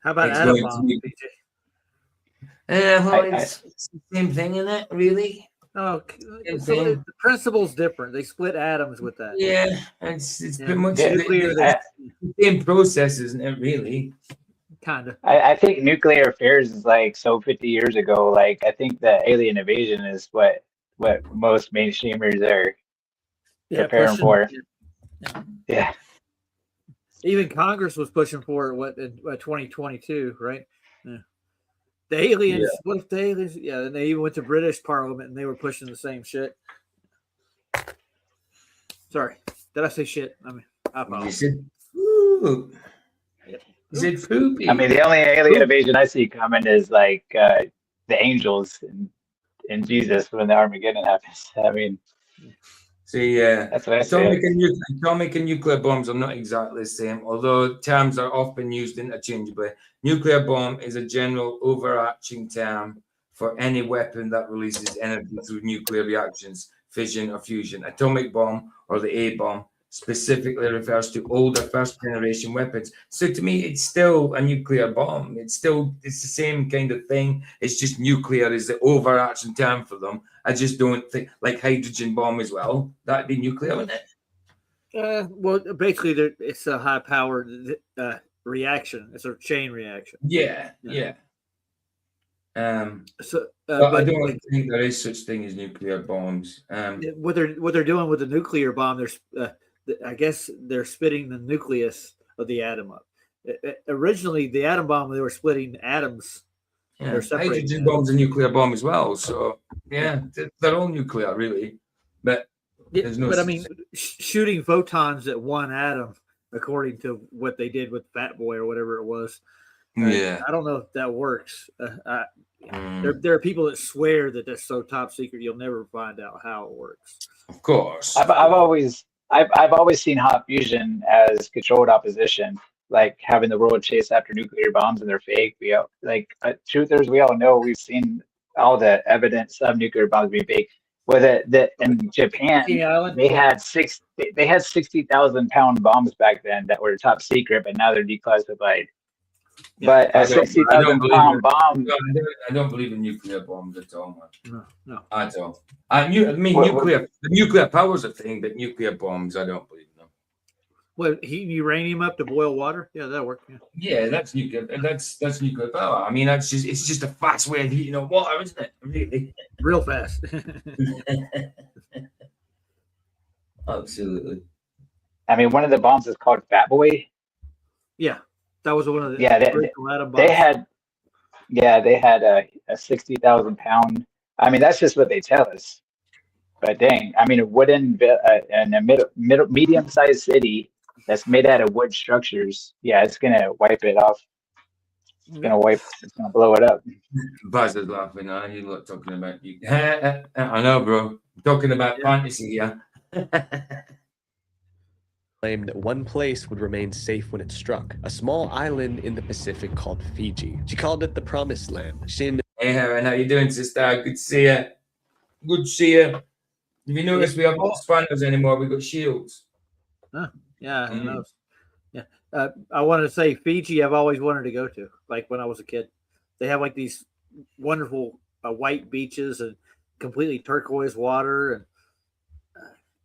How about atom bomb? It's the same thing, isn't it? Really? Oh, so the principle's different. They split atoms with that. Yeah, it's pretty much the same process, isn't it? Really? Kind of. I think nuclear affairs is like so 50 years ago. Like I think the alien invasion is what most mainstreamers are preparing for. Yeah. Even Congress was pushing for it. In 2022, right? Yeah. The aliens. Yeah. What if the aliens? Yeah, and they even went to British Parliament and they were pushing the same shit. Sorry, did I say shit? I mean, I apologize. You said poop. You said poopy. I mean, the only alien invasion I see coming is like the angels and Jesus when the Armageddon happens. I mean, see, that's what atomic and nuclear bombs are not exactly the same, although terms are often used interchangeably. Nuclear bomb is a general overarching term for any weapon that releases energy through nuclear reactions, fission or fusion. Atomic bomb, or the A-bomb, specifically refers to older first-generation weapons. So to me, it's still a nuclear bomb. It's the same kind of thing. It's just nuclear is the overarching term for them. I just don't think, like hydrogen bomb as well, that'd be nuclear, wouldn't it? Well, basically, it's a high-powered reaction. It's a chain reaction. Yeah. But I don't think there is such thing as nuclear bombs. What they're doing with the nuclear bomb, I guess they're splitting the nucleus of the atom up. Originally, the atom bomb, they were splitting atoms. Yeah, hydrogen bomb's a nuclear bomb as well. So yeah, they're all nuclear, really. But there's no. But I mean, shooting photons at one atom, according to what they did with Fat Boy or whatever it was. Yeah, I don't know if that works. There are people that swear that that's so top secret you'll never find out how it works. Of course, I've always seen hot fusion as controlled opposition, like having the world chase after nuclear bombs and they're fake. Truthers, we all know, we've seen all the evidence of nuclear bombs being fake. In Japan, they had 60,000 pound bombs back then that were top secret, but now they're declassified. Yeah, but a 60,000 pound bomb. I don't believe in nuclear bombs at all, man. No. At all. The nuclear power's a thing, but nuclear bombs, I don't believe in them. Well, heating uranium up to boil water? Yeah, that'll work. Yeah, that's nuclear. That's nuclear power. I mean, it's just a fast way of heating up water, isn't it? Really, real fast. Absolutely. I mean, one of the bombs is called Fat Boy. Yeah, that was one of the they had a 60,000 pound. I mean, that's just what they tell us. But dang, I mean, a wooden and a medium-sized city that's made out of wood structures. Yeah, it's gonna wipe it off. It's gonna blow it up. Buzz is laughing. You're not talking about you. I know, bro. I'm talking about fantasy here. Claimed one place would remain safe when it struck, a small island in the Pacific called Fiji. She called it the Promised Land. Shin. Hey, Aaron, how you doing, sister? Good to see you. Good to see you. Have you noticed we haven't got spanners anymore? We've got shields. Huh. Yeah, who knows? Yeah. I wanted to say Fiji, I've always wanted to go to, like when I was a kid. They have like these wonderful white beaches and completely turquoise water. And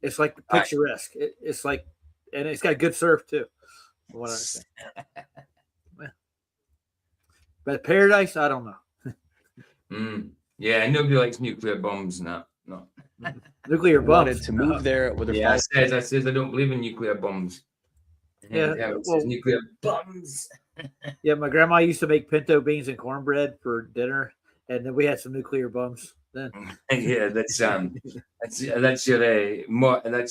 it's like picturesque. It's like, and it's got good surf too. From what I understand. But paradise, I don't know. Yeah, nobody likes nuclear bombs. No. Nuclear bombs. Wanted to move there with her. I said I don't believe in nuclear bombs. Yeah, nuclear bombs. Yeah, my grandma used to make pinto beans and cornbread for dinner, and then we had some nuclear bums. Then Yeah, that's your that's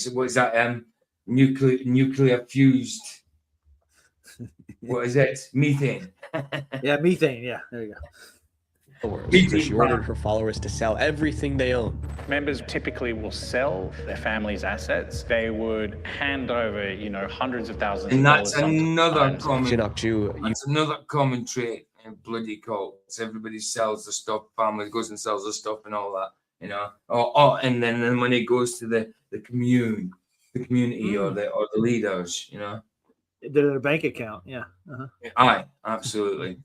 what is that nuclear fused. What is it? Methane. Yeah, methane. Yeah, there you go. So she ordered her followers to sell everything they own. Members typically will sell their family's assets. They would hand over, hundreds of thousands And of that's dollars. That's another common trait in bloody cults. Everybody sells the stuff, family goes and sells the stuff and all that, and then the money goes to the community or the leaders, Their bank account. Yeah. Aye, absolutely.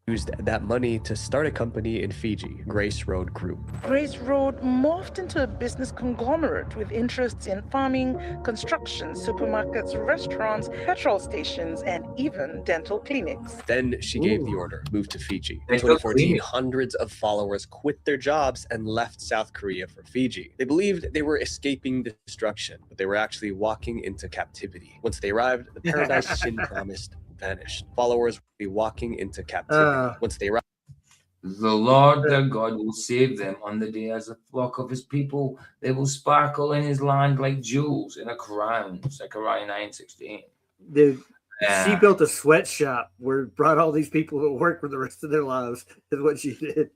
Used that money to start a company in Fiji, Grace Road Group. Grace Road morphed into a business conglomerate with interests in farming, construction, supermarkets, restaurants, petrol stations, and even dental clinics. Then she gave the order, moved to Fiji. In Dental 2014, clinic. hundreds of followers quit their jobs and left South Korea for Fiji. They believed they were escaping destruction, but they were actually walking into captivity. Once they arrived, the paradise Shin promised vanished. Followers would be walking into captivity. Once they arrived, the Lord their God will save them on the day as a flock of his people. They will sparkle in his land like jewels in a crown. Zechariah 9:16. Dude, she built a sweatshop where brought all these people to work for the rest of their lives. Is what she did.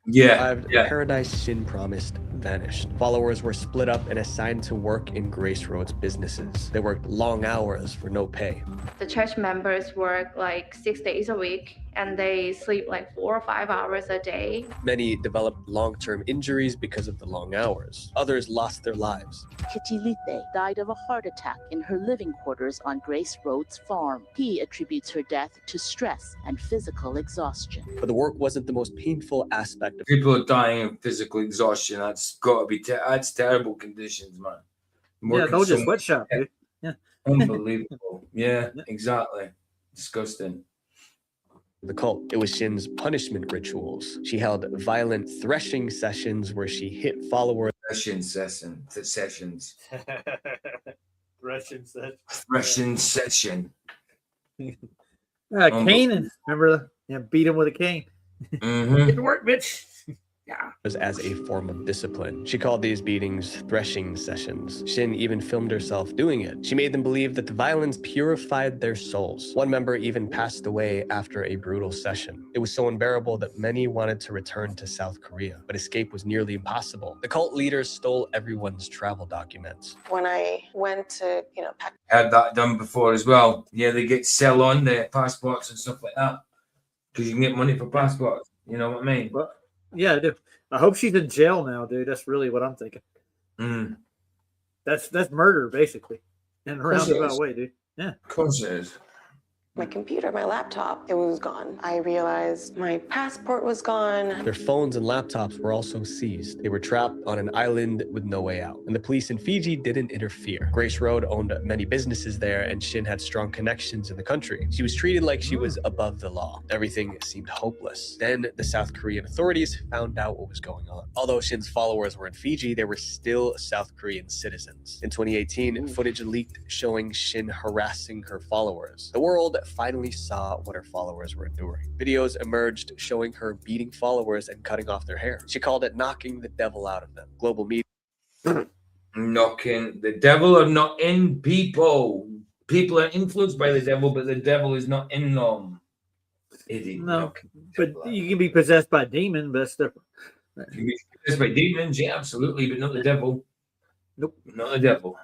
The paradise Shin promised vanished. Followers were split up and assigned to work in Grace Road's businesses. They worked long hours for no pay. The church members work like 6 days a week and they sleep like 4 or 5 hours a day. Many developed long-term injuries because of the long hours. Others lost their lives. Kichilite died of a heart attack in her living quarters on Grace Road's farm. He attributes her death to stress and physical exhaustion. But the work wasn't the most painful aspect of People are dying of physical exhaustion. That's got to be that's terrible conditions, man. Yeah, told you sweatshop, dude. Yeah. Unbelievable. Yeah, exactly. Disgusting. The cult. It was Shin's punishment rituals. She held violent threshing sessions where she hit followers. Threshing sessions. Threshing session. Caning. Remember? Yeah, beat him with a cane. Mm-hmm. Get to work, bitch. Yeah. As a form of discipline. She called these beatings threshing sessions. Shin even filmed herself doing it. She made them believe that the violence purified their souls. One member even passed away after a brutal session. It was so unbearable that many wanted to return to South Korea, but escape was nearly impossible. The cult leaders stole everyone's travel documents. When I went to, pack. Had that done before as well. Yeah, they sell on the passports and stuff like that because you can get money for passports. You know what I mean? Well, yeah, I do. I hope she's in jail now, dude. That's really what I'm thinking. That's murder, basically, in a roundabout way, dude. Yeah. Of course it is. My computer, my laptop, it was gone. I realized my passport was gone. Their phones and laptops were also seized. They were trapped on an island with no way out, and the police in Fiji didn't interfere. Grace Road owned many businesses there, and Shin had strong connections in the country. She was treated like she was above the law. Everything seemed hopeless. Then the South Korean authorities found out what was going on. Although Shin's followers were in Fiji, they were still South Korean citizens. In 2018, footage leaked showing Shin harassing her followers. The world finally saw what her followers were enduring. Videos emerged showing her beating followers and cutting off their hair. She called it knocking the devil out of them. Global media. Knocking the devil are not in people. People are influenced by the devil, but the devil is not in them. Idiot. No, but you can be possessed by a demon, but that's different. You can be possessed by demons, yeah, absolutely, but not the devil. Nope. Not the devil.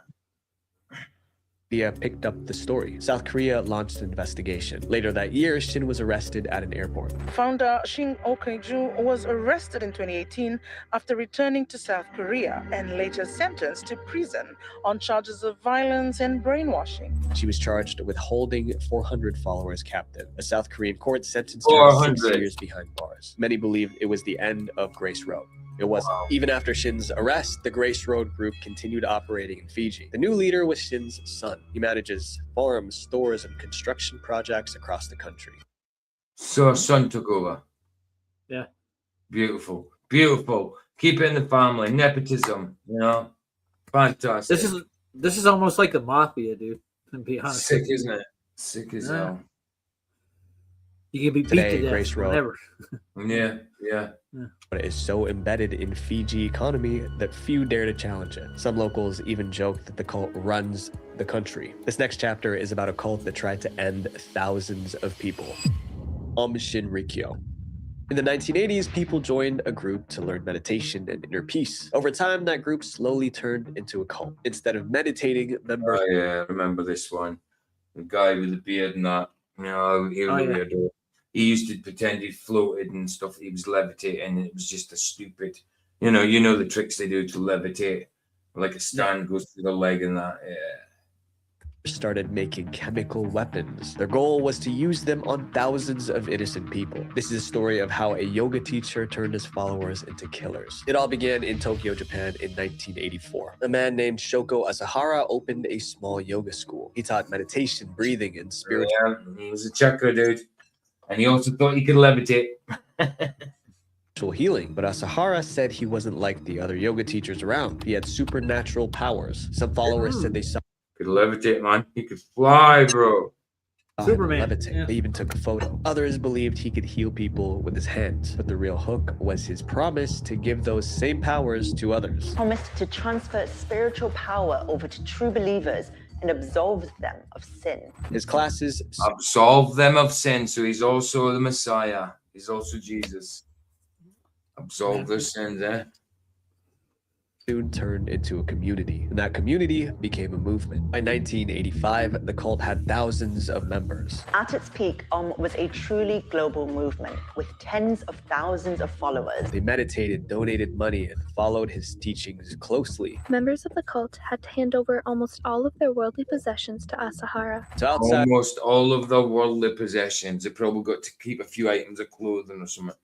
Media picked up the story. South Korea launched an investigation. Later that year, Shin was arrested at an airport. Founder Shin Ok-ju was arrested in 2018 after returning to South Korea and later sentenced to prison on charges of violence and brainwashing. She was charged with holding 400 followers captive. A South Korean court sentenced her to 6 years behind bars. Many believed it was the end of Grace Road. It wasn't. Even after Shin's arrest, the Grace Road Group continued operating in Fiji. The new leader was Shin's son. He manages farms, stores, and construction projects across the country. So her son took over. Yeah. Beautiful. Beautiful. Keep it in the family. Nepotism, Fantastic. This is almost like the mafia, dude. To be honest. Sick, isn't it? Sick as hell. You can be beat Today, to death Grace Road whenever. Yeah. But it is so embedded in Fiji economy that few dare to challenge it. Some locals even joke that the cult runs the country. This next chapter is about a cult that tried to end thousands of people. Shinrikyo. In the 1980s, people joined a group to learn meditation and inner peace. Over time, that group slowly turned into a cult. Instead of meditating, members... Oh, yeah, I remember this one. The guy with the beard and that. You know, he was a weirdo. He used to pretend he floated and stuff. He was levitating, and it was just a stupid... You know the tricks they do to levitate. Like a stand goes through the leg and that. Yeah. Started making chemical weapons. Their goal was to use them on thousands of innocent people. This is a story of how a yoga teacher turned his followers into killers. It all began in Tokyo, Japan in 1984. A man named Shoko Asahara opened a small yoga school. He taught meditation, breathing, and spiritual... Yeah, he was a chakra dude. And he also thought he could levitate. healing, but Asahara said he wasn't like the other yoga teachers around. He had supernatural powers. Some followers said they saw... Could levitate, man. He could fly, bro. Superman. Levitate. They even took a photo. Others believed he could heal people with his hands, but the real hook was his promise to give those same powers to others. Promised to transfer spiritual power over to true believers and absolve them of sin. His classes... Absolve them of sin, so he's also the Messiah. He's also Jesus. Absolve their sins, eh? Soon turned into a community, and that community became a movement. By 1985, the cult had thousands of members. At its peak, was a truly global movement with tens of thousands of followers. They meditated, donated money, and followed his teachings closely. Members of the cult had to hand over almost all of their worldly possessions to Asahara. Almost all of the worldly possessions. They probably got to keep a few items of clothing or something.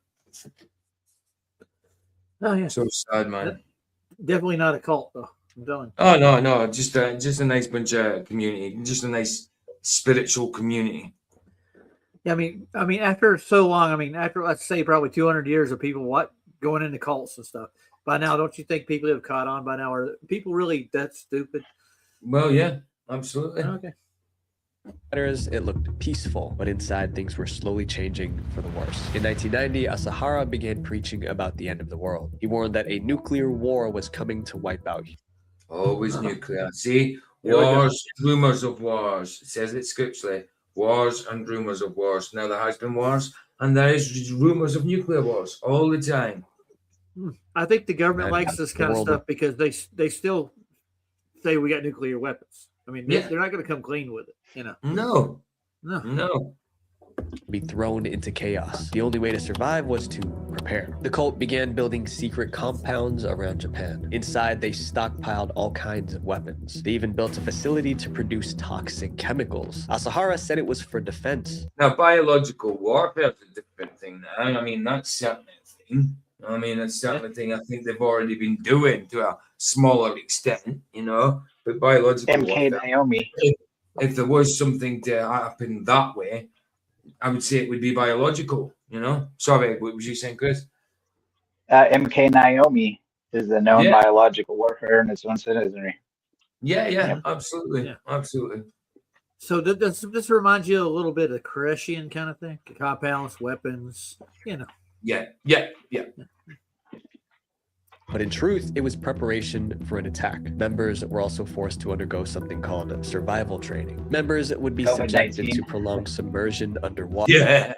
Oh, yeah. So sad, man. Definitely not a cult, though. I'm telling you. Oh no, just a nice bunch of community, just a nice spiritual community. Yeah, I mean, after so long, after let's say probably 200 years of people going into cults and stuff. By now, don't you think people have caught on by now? Are people really that stupid? Well, yeah, absolutely. Okay. It looked peaceful, but inside things were slowly changing for the worse. In 1990, Asahara began preaching about the end of the world. He warned that a nuclear war was coming to wipe out. Always nuclear. See, wars, rumors of wars. It says it scripturally. Wars and rumors of wars. Now there has been wars, and there is rumors of nuclear wars all the time. I think the government likes this kind of stuff because they still say we got nuclear weapons. I mean, they're not going to come clean with it, you know. No. Be thrown into chaos. The only way to survive was to prepare. The cult began building secret compounds around Japan. Inside, they stockpiled all kinds of weapons. They even built a facility to produce toxic chemicals. Asahara said it was for defense. Now, biological warfare is a different thing now. I mean, that's certainly a thing. I mean, that's certainly a thing I think they've already been doing to a smaller extent, you know. But biological MK warfare, Naomi. If there was something to happen that way, I would say it would be biological, you know. Sorry, what was you saying, Chris? MK Naomi is the known biological warfare in its own citizenry. Yeah, absolutely. So does this remind you a little bit of Koreshian kind of thing? Compounds, weapons, you know. Yeah. But in truth, it was preparation for an attack. Members were also forced to undergo something called survival training. Members would be subjected to prolonged submersion underwater. Yeah.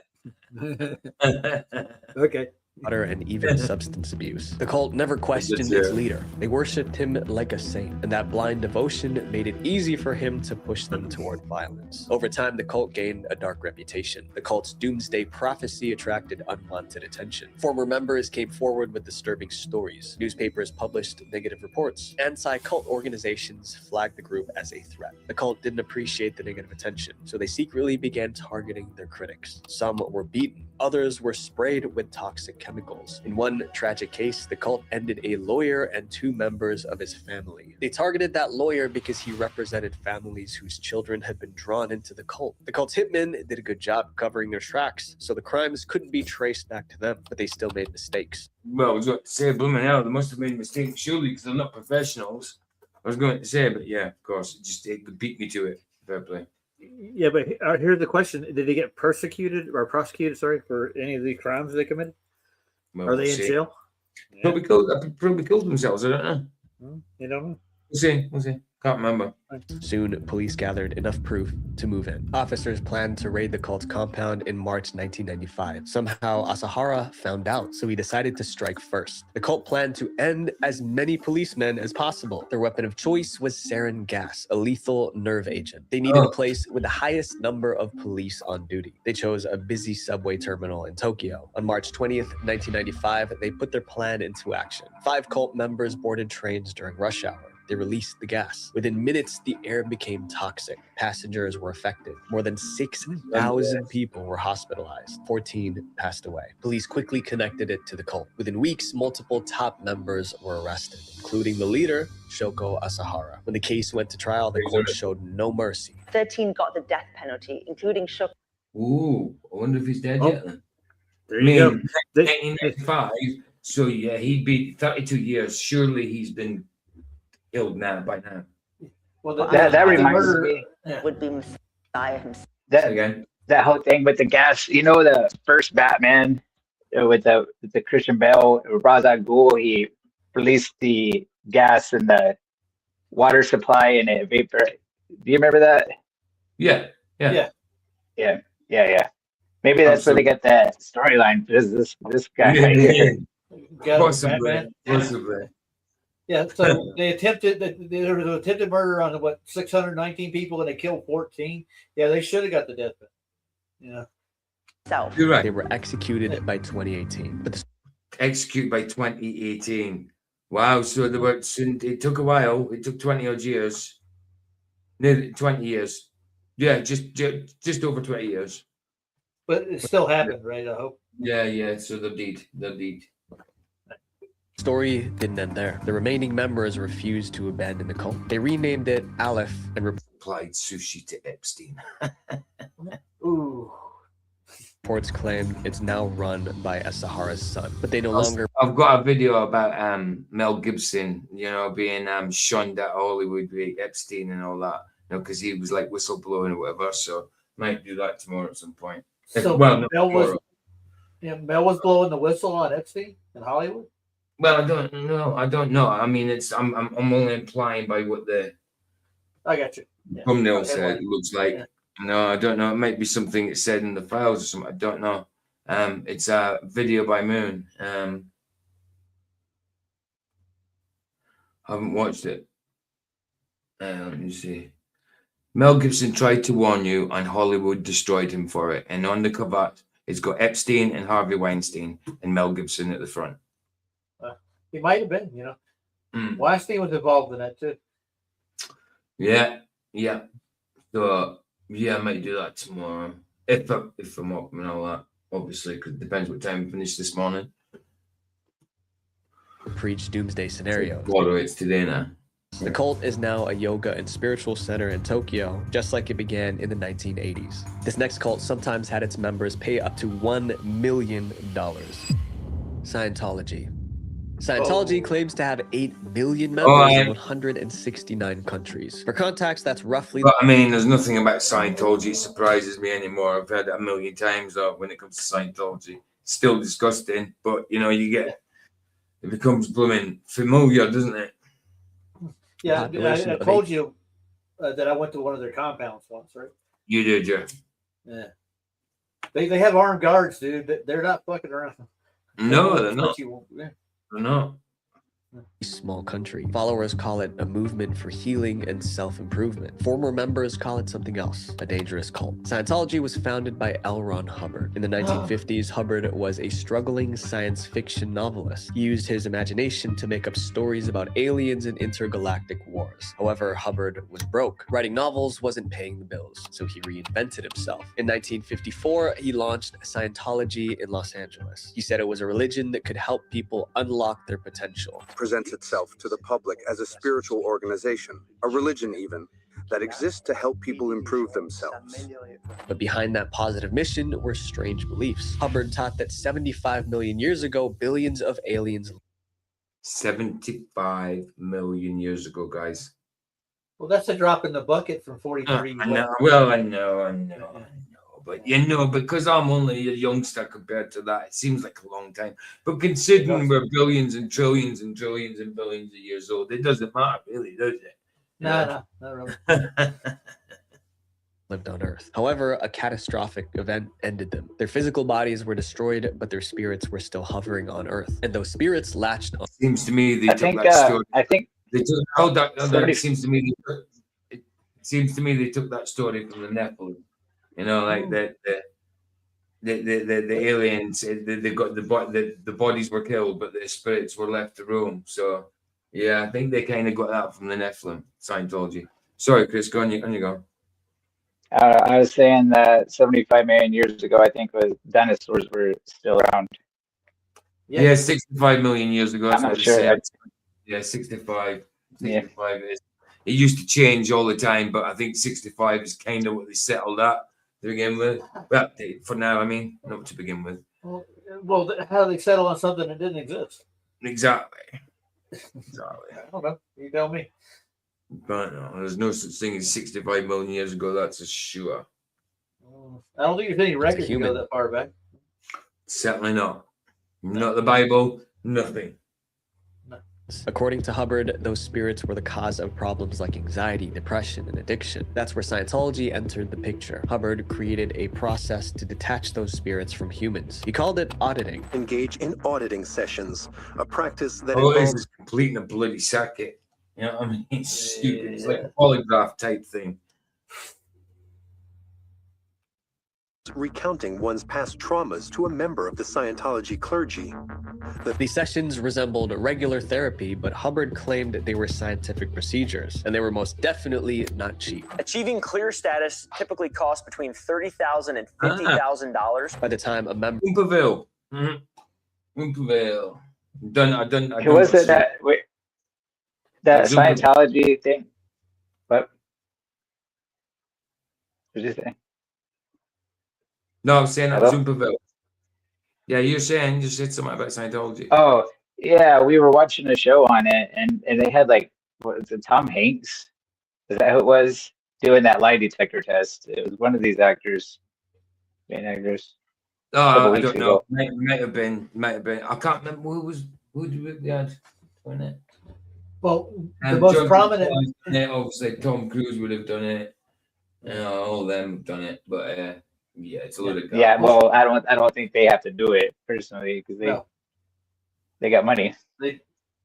Okay. Water and even substance abuse. The cult never questioned its leader. They worshipped him like a saint, and that blind devotion made it easy for him to push them toward violence. Over time, the cult gained a dark reputation. The cult's doomsday prophecy attracted unwanted attention. Former members came forward with disturbing stories. Newspapers published negative reports. Anti-cult organizations flagged the group as a threat. The cult didn't appreciate the negative attention, so they secretly began targeting their critics. Some were beaten. Others were sprayed with toxic chemicals. In one tragic case, the cult ended a lawyer and 2 members of his family. They targeted that lawyer because he represented families whose children had been drawn into the cult. The cult's hitmen did a good job covering their tracks, so the crimes couldn't be traced back to them, but they still made mistakes. Well, I was going to say, blooming hell, they must have made mistakes, surely, because they're not professionals. I was going to say, but yeah, of course, it beat me to it. Fair play. Yeah, but here's the question: did they get persecuted or prosecuted? Sorry, for any of the crimes they committed? Well, Are they in jail? Probably killed themselves. I don't know. You don't know. We'll see. Can't remember. Soon, police gathered enough proof to move in. Officers planned to raid the cult's compound in March 1995. Somehow, Asahara found out, so he decided to strike first. The cult planned to end as many policemen as possible. Their weapon of choice was sarin gas, a lethal nerve agent. They needed a place with the highest number of police on duty. They chose a busy subway terminal in Tokyo. On March 20th, 1995, they put their plan into action. 5 cult members boarded trains during rush hour. They released the gas. Within minutes, the air became toxic. Passengers were affected. More than 6,000 people were hospitalized. 14 passed away. Police quickly connected it to the cult. Within weeks, multiple top members were arrested, including the leader, Shoko Asahara. When the case went to trial, the court showed no mercy. 13 got the death penalty, including Shoko. Ooh, I wonder if he's dead yet then. There you go. 1995, so yeah, he'd be 32 years. Surely he's been killed now by now. Well, that reminds me. Would be Messiah himself. That whole thing with the gas. You know, the first Batman with the Christian Bale, Ra's al Ghul, he released the gas in the water supply and it vapor. Do you remember that? Yeah. Maybe that's where they get that storyline. This guy right here. Possibly. Yeah, so there was an attempted murder on 619 people and they killed 14. Yeah, they should have got the death penalty. So you're right. They were executed by 2018. But executed by 2018. Wow. So it took a while. It took 20 odd years. Nearly 20 years. Yeah, just over 20 years. But it still happened, right? I hope. Yeah. So they did. Story didn't end there. The remaining members refused to abandon the cult. They renamed it Aleph and applied sushi to Epstein. Ooh. Reports claim it's now run by Asahara's son, but they no longer. I've got a video about Mel Gibson, being shunned at Hollywood with Epstein and all that, because he was like whistleblowing or whatever. So might do that tomorrow at some point. So Mel was blowing the whistle on Epstein in Hollywood. Well, I don't know. I mean, I'm only implying by what the I got you. thumbnail said. It looks like. Yeah. No, I don't know. It might be something it said in the files or something. I don't know. It's a video by Moon. Haven't watched it. Let me see. Mel Gibson tried to warn you, and Hollywood destroyed him for it. And on the cover, it's got Epstein and Harvey Weinstein, and Mel Gibson at the front. He might have been, Weinstein was involved in that too. Yeah. So I might do that tomorrow if I'm up and all that. Obviously, because it depends what time we finish this morning. Preach doomsday scenarios. It's today now. The cult is now a yoga and spiritual center in Tokyo, just like it began in the 1980s. This next cult sometimes had its members pay up to $1 million. Scientology. Scientology claims to have 8 million members in 169 countries. For context, that's roughly... But I mean, there's nothing about Scientology surprises me anymore. I've heard it a million times when it comes to Scientology. It's still disgusting, but it becomes blooming familiar, doesn't it? Yeah, I told you that I went to one of their compounds once, right? You did, yeah. Yeah. They have armed guards, dude. They're not fucking around. No, they're not. They're not. Small country. Followers call it a movement for healing and self-improvement. Former members call it something else, a dangerous cult. Scientology was founded by L. Ron Hubbard. In the 1950s, Hubbard was a struggling science fiction novelist. He used his imagination to make up stories about aliens and intergalactic wars. However, Hubbard was broke. Writing novels wasn't paying the bills, so he reinvented himself. In 1954, he launched Scientology in Los Angeles. He said it was a religion that could help people unlock their potential. Presents itself to the public as a spiritual organization, a religion even, that exists to help people improve themselves. But behind that positive mission were strange beliefs. Hubbard taught that 75 million years ago, billions of aliens... 75 million years ago, guys. Well, that's a drop in the bucket from 43. I know. Well, I know. But because I'm only a youngster compared to that, it seems like a long time. But considering we're billions and trillions and trillions and billions of years old, it doesn't matter, really, does it? No, not really. Lived on Earth. However, a catastrophic event ended them. Their physical bodies were destroyed, but their spirits were still hovering on Earth. And those spirits latched on. Seems to me they took that story. I think they took it seems to me they took that story from the Nephilim. Like the aliens, they got the bodies were killed, but the spirits were left to roam. So yeah, I think they kind of got that from the Nephilim Scientology. Sorry, Chris, go on. You go. I was saying that 75 million years ago, I think was dinosaurs were still around. Yeah, 65 million years ago. I'm not sure. Yeah, 65. 65 is. It used to change all the time, but I think 65 is kind of what they settled at to begin with. Well, for now, I mean, not to begin with. Well, how do they settle on something that didn't exist? Exactly. I don't know. You tell me. But no, there's no such thing as 65 million years ago. That's a sure. I don't think there's any records that go that far back. Certainly not. Not the Bible. Nothing. According to Hubbard, those spirits were the cause of problems like anxiety, depression, and addiction. That's where Scientology entered the picture. Hubbard created a process to detach those spirits from humans. He called it auditing. Engage in auditing sessions, a practice that involves is completing a bloody circuit. You know what I mean? It's stupid. It's like a polygraph type thing. Recounting one's past traumas to a member of the Scientology clergy. These sessions resembled regular therapy, but Hubbard claimed they were scientific procedures, and they were most definitely not cheap. Achieving clear status typically costs between $30,000 and $50,000. By the time a member... Umperville. Umperville. Who was it that Scientology thing? What did you say? No, I'm saying that was Umperville. Yeah, you said something about Scientology. Oh, yeah, we were watching a show on it, and they had what was it, Tom Hanks? Is that who it was? Doing that lie detector test. It was one of these actors, main actors. Oh, I don't know. Might have been. I can't remember who did we had doing it. Well, the most prominent. Obviously, Tom Cruise would have done it. All of them have done it, but. Yeah, it's a little. Yeah, well, I don't think they have to do it personally because they got money. They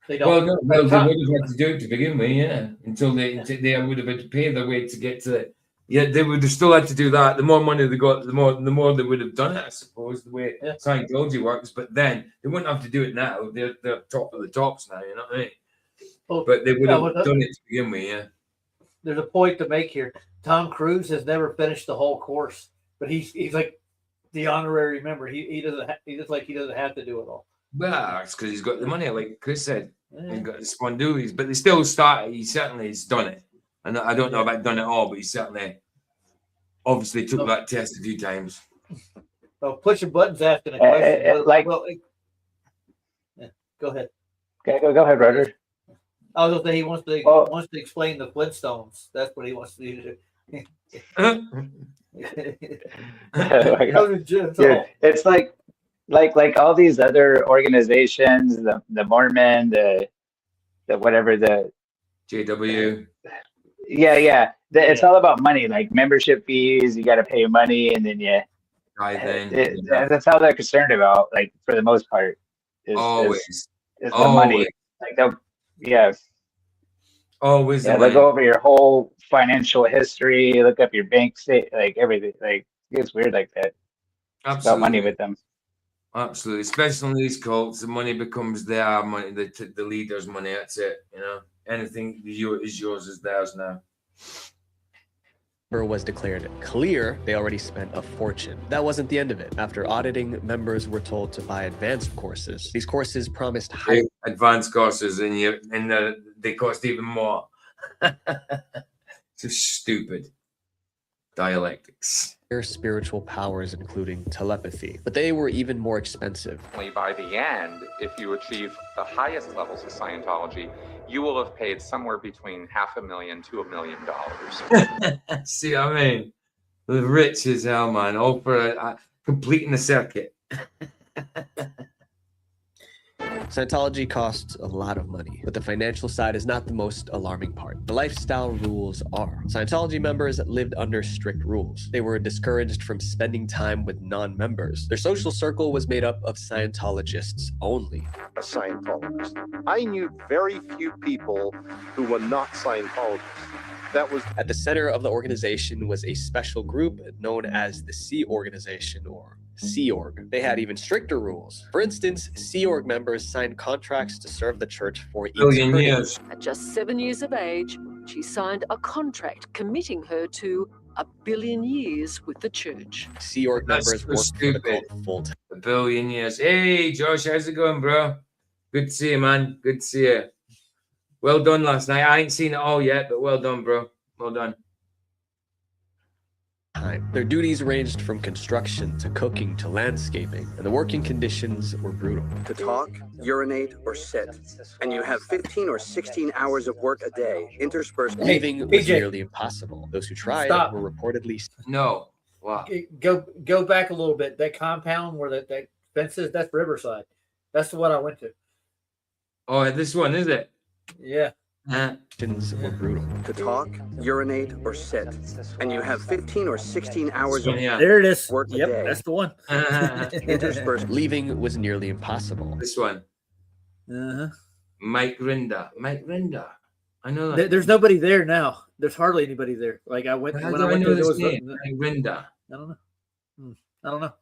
don't. Well, they would have had to do it to begin with, yeah. Until they would have had to pay their way to get to it. Yeah, they would have still had to do that. The more money they got, the more they would have done it, I suppose, the way Scientology works. But then they wouldn't have to do it now. They're top of the tops now, you know what I mean? Well, but they would have done it to begin with, yeah. There's a point to make here. Tom Cruise has never finished the whole course. But he's like the honorary member. He doesn't have to do it all. Well, it's because he's got the money, like Chris said. He's got the spondoolies, but they still start. He certainly has done it. And I don't know about done it all, but he certainly obviously took that test a few times. Well, pushing buttons asking a question. Go ahead. Okay, go ahead, Roger. I was going to say he wants to explain the Flintstones. That's what he wants to do. Dude, it's like all these other organizations, the Mormon, the whatever, the JW. It's all about money, like membership fees. You got to pay money, and then that's all they're concerned about. Like for the most part, is the money. Like always. They go over your whole financial history, look up your bank state, like everything. Like it's weird like that. Absolutely. It's about money with them. Absolutely, especially in these cults, the money becomes their money, the leader's money. That's it. You know, anything is yours is theirs now. Was declared clear, they already spent a fortune. That wasn't the end of it. After auditing, members were told to buy advanced courses. These courses promised high advanced courses, and they cost even more. Just stupid dialectics. Their spiritual powers, including telepathy, but they were even more expensive. By the end, if you achieve the highest levels of Scientology, you will have paid somewhere between $500,000 to $1 million. See what I mean? The rich as hell, man. All for completing the circuit. Scientology costs a lot of money, but the financial side is not the most alarming part. The lifestyle rules are. Scientology members lived under strict rules. They were discouraged from spending time with non-members. Their social circle was made up of Scientologists only. A Scientologist. I knew very few people who were not Scientologists. That was at the center of the organization was a special group known as the Sea Organization, or Sea Org. They had even stricter rules. For instance, Sea Org members signed contracts to serve the church for eternity. At just 7 years of age, she signed a contract committing her to 1 billion years with the church. Sea Org members worked for the cult full time. 1 billion years. Hey, Josh, how's it going, bro? Good to see you, man. Good to see you. Well done last night. I ain't seen it all yet, but well done, bro. Well done. Their duties ranged from construction to cooking to landscaping, and the working conditions were brutal. To talk, urinate, or sit. And you have 15 or 16 hours of work a day, interspersed. Leaving was nearly impossible. Those who tried were reportedly... No. Wow. Go back a little bit. That compound where that fence is, that's Riverside. That's the one I went to. Oh, this one, is it? Yeah. Were brutal. To talk, urinate, or sit. And you have 15 or 16 hours of there it is. Work Yep, a day. that's the one. Interspersed. Leaving was nearly impossible. This one. Uh-huh. Mike Rinder. I know that. There's nobody there now. There's hardly anybody there. Like I went How when do I went know there. There this was name? Mike Rinder. I don't know.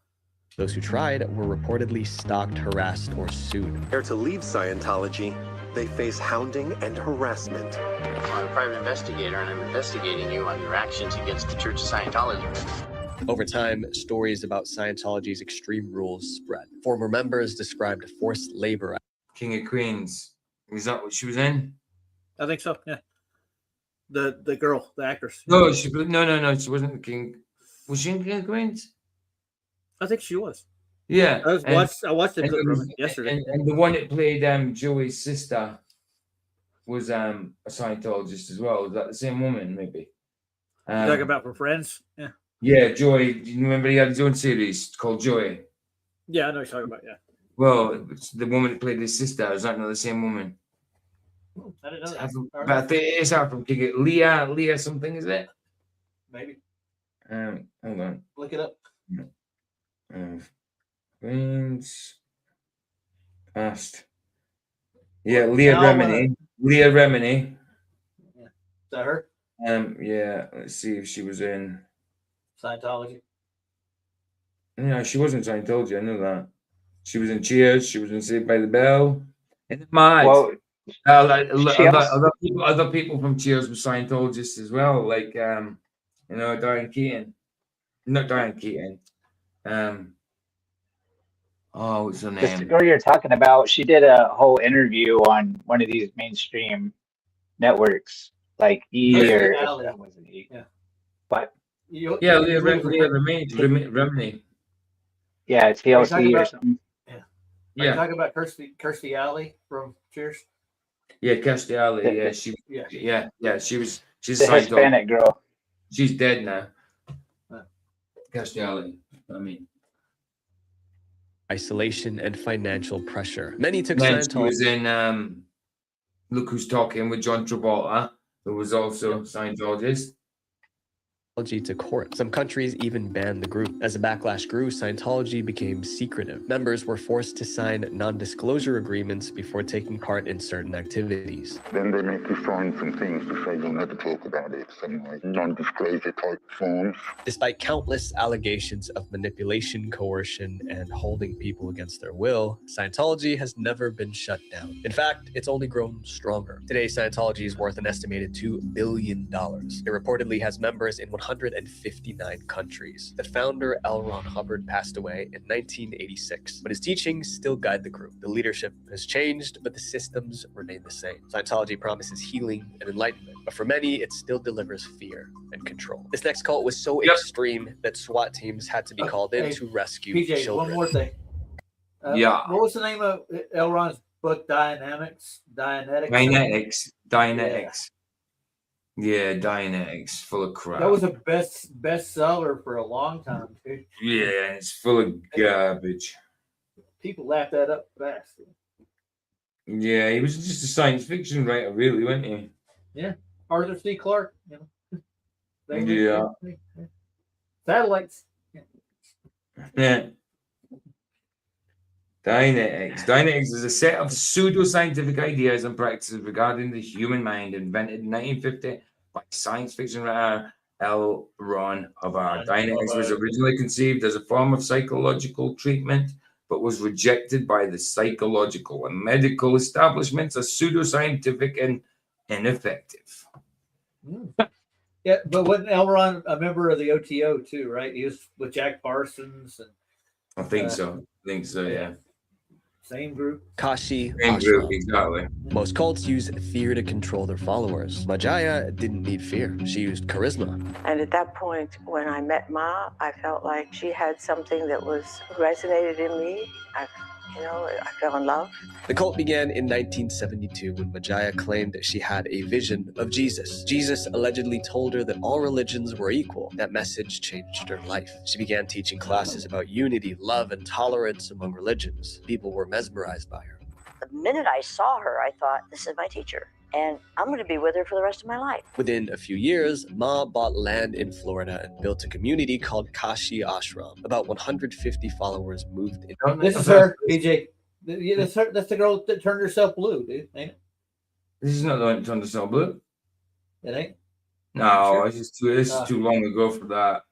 Those who tried were reportedly stalked, harassed, or sued. To leave Scientology, they face hounding and harassment. I'm a private investigator, and I'm investigating you on your actions against the Church of Scientology. Over time, stories about Scientology's extreme rules spread. Former members described forced labor. King of Queens. Is that what she was in? I think so. Yeah. The girl, the actress. No, no, she wasn't the king. Was she in King of Queens? I think she was. Yeah, I watched the clip from it yesterday. And the one that played Joey's sister was a Scientologist as well. Was that the same woman, maybe? You're talking about from Friends? Yeah. Yeah, Joey. Do you remember he had his own series called Joey? Yeah, I know what you're talking about. Yeah. Well, it's the woman that played his sister. Is that not the same woman? I didn't know that. But I think it's out from King of Leah something, is it? Maybe. Hold on. Look it up. Queens past. Yeah, Leah Remini. Leah Remini. Yeah. Is that her? Yeah. Let's see if she was in Scientology. No, she wasn't Scientology. I know that. She was in Cheers. She was in Saved by the Bell. And mad. Well, other people from Cheers were Scientologists as well. Like Diane Keaton. Not Diane Keaton. What's her name? The girl you're talking about, she did a whole interview on one of these mainstream networks, like E or that wasn't E. Yeah. What? Yeah, Leah Remini. Yeah, it's TLC or something. Yeah. Are you talking about Kirstie Alley from Cheers? Yeah, Kirstie Alley. Yeah, she's the Hispanic girl. She's dead now. Kirstie Alley. I mean. Isolation and financial pressure. Many took She Scientology. was in Look Who's Talking with John Travolta, who was also Scientologist. To court. Some countries even banned the group. As the backlash grew, Scientology became secretive. Members were forced to sign non-disclosure agreements before taking part in certain activities. Then they make you sign some things to say you'll never talk about it, some like non-disclosure type forms. Despite countless allegations of manipulation, coercion, and holding people against their will, Scientology has never been shut down. In fact, it's only grown stronger. Today, Scientology is worth an estimated $2 billion. It reportedly has members in 159 countries. The founder, L. Ron Hubbard, passed away in 1986, but his teachings still guide the group. The leadership has changed, but the systems remain the same. Scientology promises healing and enlightenment, but for many, it still delivers fear and control. This next cult was so extreme that SWAT teams had to be called in to rescue PJ, children. one more thing. What was the name of L. Ron's book Dianetics. Yeah, Dianetics, full of crap. That was a bestseller for a long time, dude. Yeah, it's full of garbage. People laugh that up fast. Yeah, he was just a science fiction writer, really, wasn't he? Yeah, Arthur C. Clarke. Yeah. Satellites. Yeah. Dianetics is a set of pseudoscientific ideas and practices regarding the human mind invented in 1950 by science fiction writer L. Ron Hubbard. Dianetics was originally conceived as a form of psychological treatment, but was rejected by the psychological and medical establishments as pseudoscientific and ineffective. Yeah, but wasn't L. Ron a member of the OTO too, right? He was with Jack Parsons. And, I think so. Yeah. Same group. Kashi Same group, Ashram. exactly. Most cults use fear to control their followers. Majaya didn't need fear. She used charisma. And at that point, when I met Ma, I felt like she had something that resonated in me. I fell in love. The cult began in 1972 when Majaya claimed that she had a vision of Jesus. Jesus allegedly told her that all religions were equal. That message changed her life. She began teaching classes about unity, love, and tolerance among religions. People were mesmerized by her. The minute I saw her, I thought, this is my teacher, and I'm going to be with her for the rest of my life. Within a few years, Ma bought land in Florida and built a community called Kashi Ashram. About 150 followers moved in. This is her, BJ. That's the girl that turned herself blue, dude, ain't it? This is not the one that turned herself blue. It ain't? No, Sure? this is too long ago for that.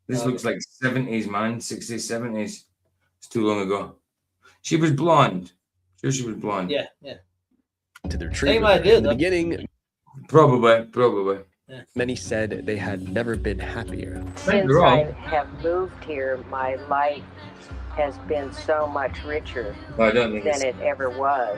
This looks like 70s, man. 60s, 70s. It's too long ago. She was blonde. Sure, she was blonde. Yeah. To their treatment. Same idea, In the though. beginning, Probably. many said they had never been happier. Since I have moved here, my life has been so much richer I don't think than it ever was.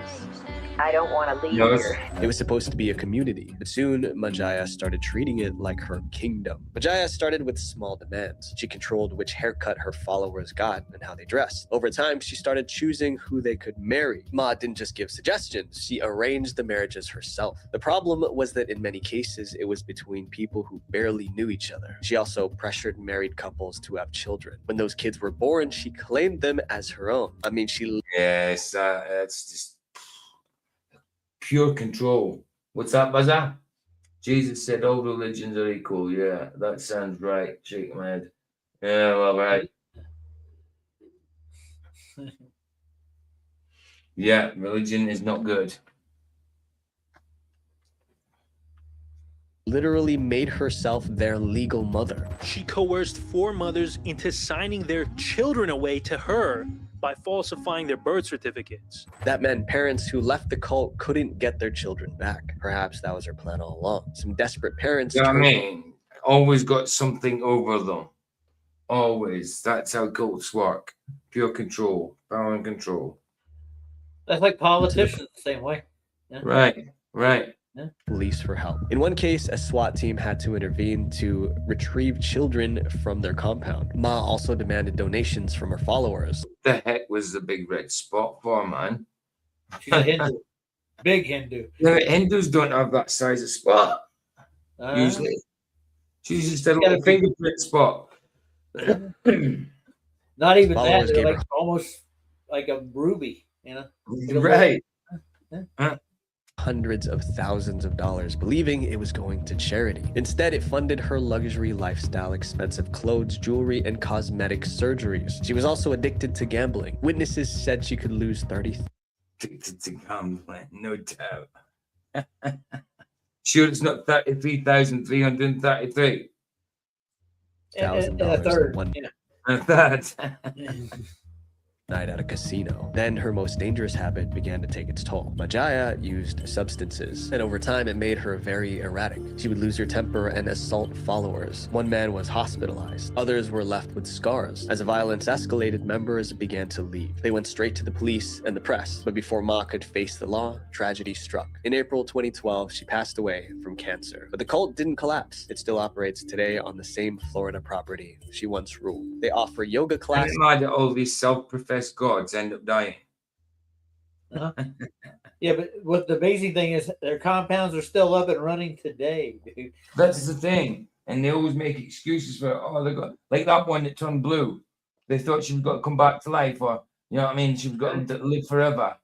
I don't want to leave here. It was supposed to be a community, but soon Majaya started treating it like her kingdom. Majaya started with small demands. She controlled which haircut her followers got and how they dressed. Over time, she started choosing who they could marry. Ma didn't just give suggestions, she arranged the marriages herself. The problem was that in many cases, it was between people who barely knew each other. She also pressured married couples to have children. When those kids were born, she claimed them as her own. I mean, Yes, it's just pure control. What's that, Baza? Jesus said all religions are equal. Yeah, that sounds right. Shake my head. Yeah, well, right. Yeah, religion is not good. literally made herself their legal mother. She coerced 4 mothers into signing their children away to her by falsifying their birth certificates. That meant parents who left the cult couldn't get their children back. Perhaps that was her plan all along. Some desperate parents... You know what I mean? Always got something over them. Always. That's how cults work. Pure control. Power and control. That's like politicians the same way. Yeah. Right. Police for help. In one case, a SWAT team had to intervene to retrieve children from their compound. Ma also demanded donations from her followers. What the heck was the big red spot for, man? She's a Hindu. Big Hindu. No, Hindus don't have that size of spot. Usually. She's just a little fingerprint spot. Not even that. They're like almost like a ruby, you know? Right. Hundreds of thousands of dollars, believing it was going to charity. Instead, it funded her luxury lifestyle, expensive clothes, jewelry, and cosmetic surgeries. She was also addicted to gambling. Witnesses said she could lose 30. Addicted to gambling, no doubt. Sure, it's not 33,333. $1,000 And a third. Night at a casino. Then her most dangerous habit began to take its toll. Majaya used substances, and over time it made her very erratic. She would lose her temper and assault followers. One man was hospitalized. Others were left with scars. As the violence escalated, members began to leave. They went straight to the police and the press. But before Ma could face the law, tragedy struck. In April 2012, she passed away from cancer. But the cult didn't collapse. It still operates today on the same Florida property she once ruled. They offer yoga classes. Imagine all these self-professed gods end up dying. Yeah, but what the amazing thing is, their compounds are still up and running today, dude. That's the thing. And they always make excuses for, oh, they got like that one that turned blue. They thought she was going to come back to life, or you know what I mean? She was going to live forever,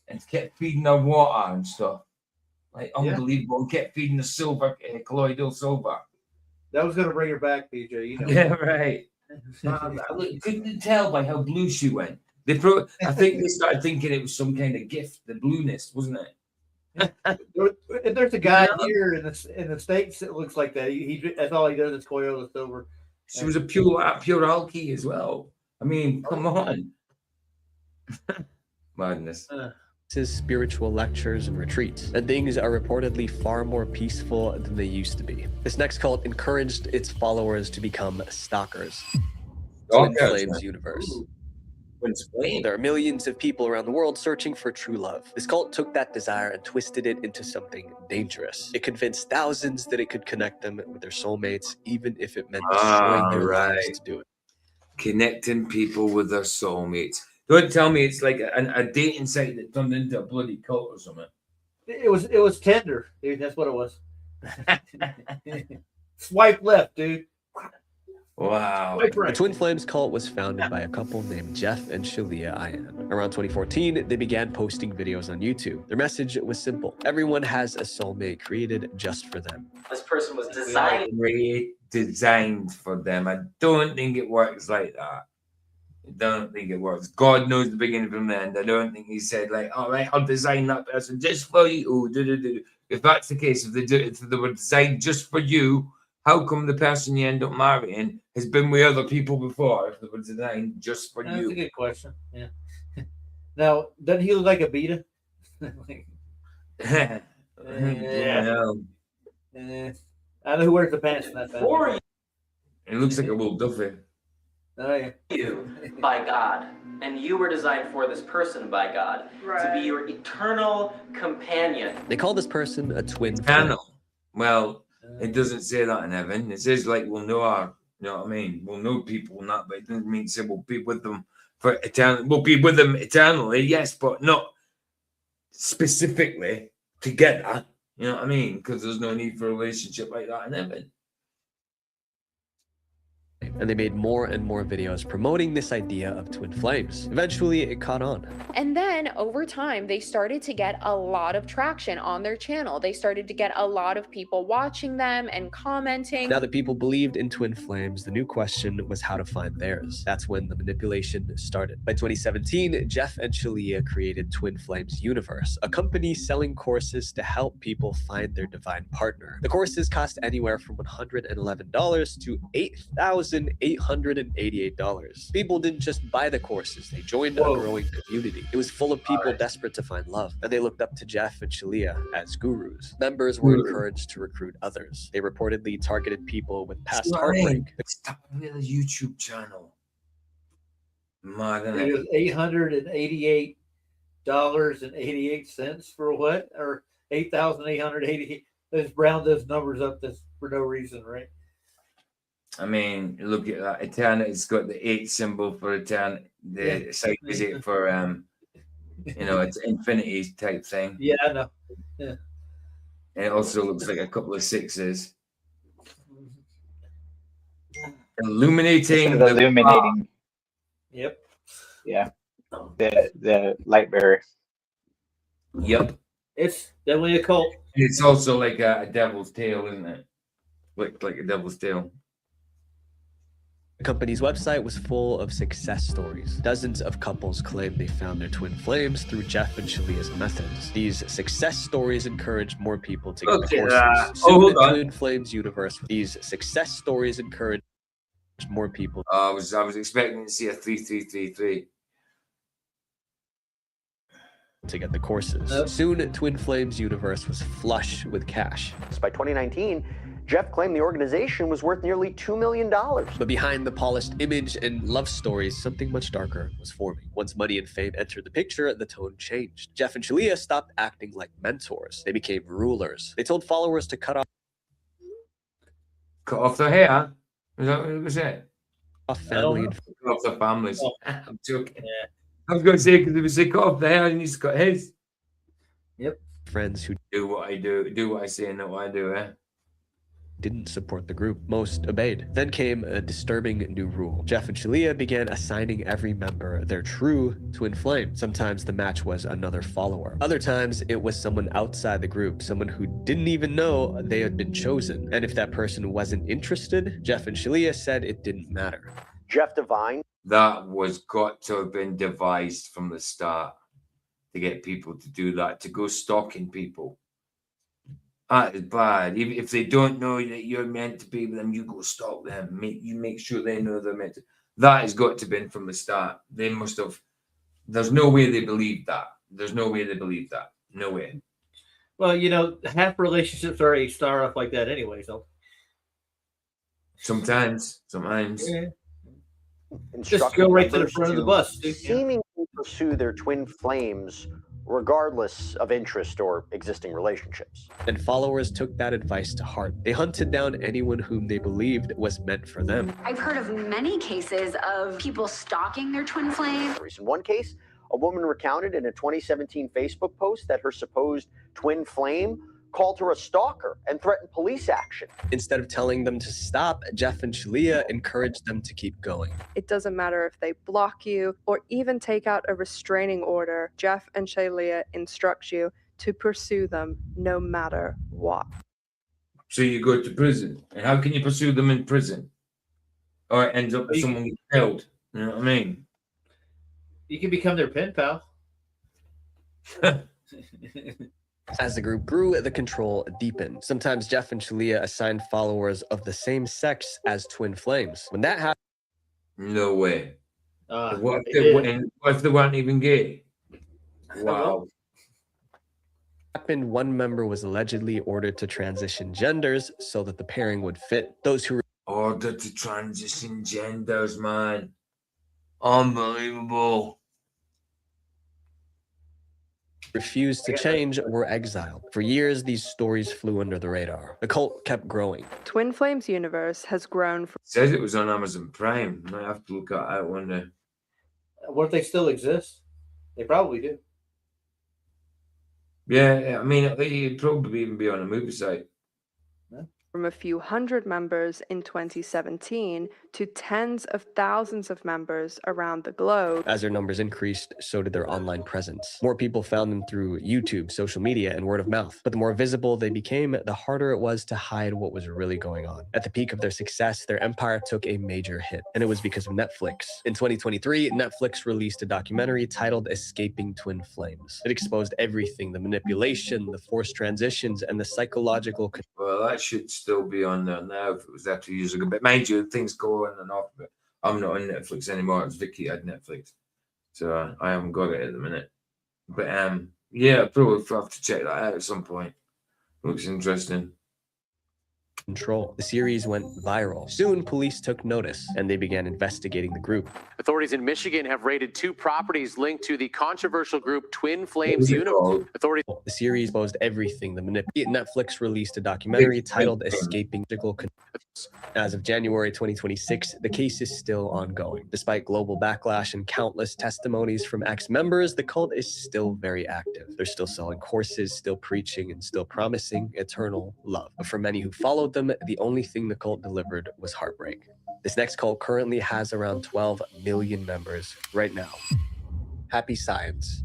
and kept feeding her water and stuff. Like unbelievable. And kept feeding the silver, colloidal silver. That was going to bring her back, PJ. You know. Yeah, right. I couldn't tell by how blue she went. I think they started thinking it was some kind of gift, the blueness, wasn't it? There's a guy here in the States that looks like that. He that's all he does is colloidal silver. She was a pure alky as well. I mean, come on. Madness. Spiritual lectures and retreats, and things are reportedly far more peaceful than they used to be. This next cult encouraged its followers to become stalkers. Twin Flames universe. There are millions of people around the world searching for true love. This cult took that desire and twisted it into something dangerous. It convinced thousands that it could connect them with their soulmates, even if it meant destroying their lives to do it. Connecting people with their soulmates. Don't tell me it's like a dating site that turned into a bloody cult or something. It was Tinder, dude. That's what it was. Swipe left, dude. Wow. The Twin Flames cult was founded by a couple named Jeff and Shalia Ayan. Around 2014, they began posting videos on YouTube. Their message was simple. Everyone has a soulmate created just for them. This person was designed for them. I don't think it works like that. I don't think it works. God knows the beginning from the end. I don't think he said, like, all right, I'll design that person just for you. If that's the case, if they were designed just for you, how come the person you end up marrying has been with other people before if they were designed just for you? That's a good question. Yeah. Now, doesn't he look like a beta? Yeah. I know who wears the pants in that family. It looks like a little Duffy. Oh, yeah. You by God, and you were designed for this person by God to be your eternal companion. They call this person a twin flame. Well, it doesn't say that in heaven. It says like we'll know our, you know what I mean? We'll know people and that, but it doesn't mean say we'll be with them for eternity. We'll be with them eternally, yes, but not specifically together. You know what I mean? Because there's no need for a relationship like that in heaven. And they made more and more videos promoting this idea of twin flames. Eventually, it caught on. And then over time, they started to get a lot of traction on their channel. They started to get a lot of people watching them and commenting. Now that people believed in twin flames, the new question was how to find theirs. That's when the manipulation started. By 2017, Jeff and Shalia created Twin Flames Universe, a company selling courses to help people find their divine partner. The courses cost anywhere from $111 to $8,888. People didn't just buy the courses, they joined a growing community. It was full of people desperate to find love, and they looked up to Jeff and Shalia as gurus. Members were encouraged to recruit others. They reportedly targeted people with past heartbreak. Stop with a YouTube channel. It was $888.88 for what? Or 8,888. Let's round those numbers up for no reason, right? I mean, look at that. Eternity, it's got the 8 symbol for eternity. The side is 8 for you know, it's infinity type thing. Yeah, I know. Yeah. And it also looks like a couple of 6s. Illuminating. Yep. Yeah. The light bearer. Yep. It's definitely a cult. It's also like a devil's tail, isn't it? Like a devil's tail. The company's website was full of success stories. Dozens of couples claimed they found their twin flames through Jeff and Shalia's methods. These success stories encouraged more people to get the courses. Soon the Twin Flames universe. These success stories encouraged more people. I was expecting to see a 3333. To get the courses. Soon, Twin Flames universe was flush with cash. By 2019, Jeff claimed the organization was worth nearly $2 million. But behind the polished image and love stories, something much darker was forming. Once money and fame entered the picture, the tone changed. Jeff and Shalia stopped acting like mentors. They became rulers. They told followers to cut off their hair? Is that what it was? Family and cut off their families. I'm joking. Yeah. I was going to say, because if he cut off the hair, he needs to cut his. Yep. Friends who do what I do what I say, and not what I do, eh? Didn't support the group. Most obeyed. Then came a disturbing new rule. Jeff and Shalia began assigning every member their true twin flame. Sometimes the match was another follower. Other times it was someone outside the group, someone who didn't even know they had been chosen. And if that person wasn't interested, Jeff and Shalia said it didn't matter. Jeff Devine. That was got to have been devised from the start to get people to do that, to go stalking people. That is bad. Even if they don't know that you're meant to be with them, you go stalk them. Make sure they know they're meant to. That has got to have been from the start. They must have. There's no way they believed that. There's no way they believed that. No way. Well, you know, half relationships already start off like that anyway. So sometimes. Yeah. Just go right to the front of the bus. Seemingly pursue their twin flames regardless of interest or existing relationships. And followers took that advice to heart. They hunted down anyone whom they believed was meant for them. I've heard of many cases of people stalking their twin flame. In one case, a woman recounted in a 2017 Facebook post that her supposed twin flame called her a stalker and threatened police action. Instead of telling them to stop, Jeff and Shalia encouraged them to keep going. It doesn't matter if they block you or even take out a restraining order. Jeff and Shalia instruct you to pursue them no matter what. So you go to prison. And how can you pursue them in prison? Or it ends up with someone getting killed. You know what I mean? You can become their pen pal. As the group grew, the control deepened. Sometimes Jeff and Shalia assigned followers of the same sex as twin flames. When that happened... No way. What if they weren't even gay? Wow. Happened, one member was allegedly ordered to transition genders so that the pairing would fit. Those who ordered to transition genders, man. Unbelievable. refused to change were exiled. For years, these stories flew under the radar. The cult kept growing. Twin Flames universe has grown from... It says it was on Amazon Prime. I have to look at that one day. What if they still exist? They probably do. Yeah, I mean, it'd probably even be on a movie site. From a few hundred members in 2017 to tens of thousands of members around the globe. As their numbers increased, so did their online presence. More people found them through YouTube, social media, and word of mouth. But the more visible they became, the harder it was to hide what was really going on. At the peak of their success, their empire took a major hit, and it was because of Netflix. In 2023, Netflix released a documentary titled Escaping Twin Flames. It exposed everything: the manipulation, the forced transitions, and the psychological... Well, that should still be on there now if it was actually years ago. But mind you, things go on and off. But I'm not on Netflix anymore. It's Vicky had Netflix, so I haven't got it at the minute. But yeah, probably have to check that out at some point. Looks interesting. Control. The series went viral. Soon, police took notice, and they began investigating the group. Authorities in Michigan have raided 2 properties linked to the controversial group Twin Flames Universe. The series exposed everything. Netflix released a documentary titled Escaping Physical Controls. As of January 2026, the case is still ongoing. Despite global backlash and countless testimonies from ex-members, the cult is still very active. They're still selling courses, still preaching, and still promising eternal love. But for many who followed them, the only thing the cult delivered was heartbreak. This next cult currently has around 12 million members right now. Happy Science.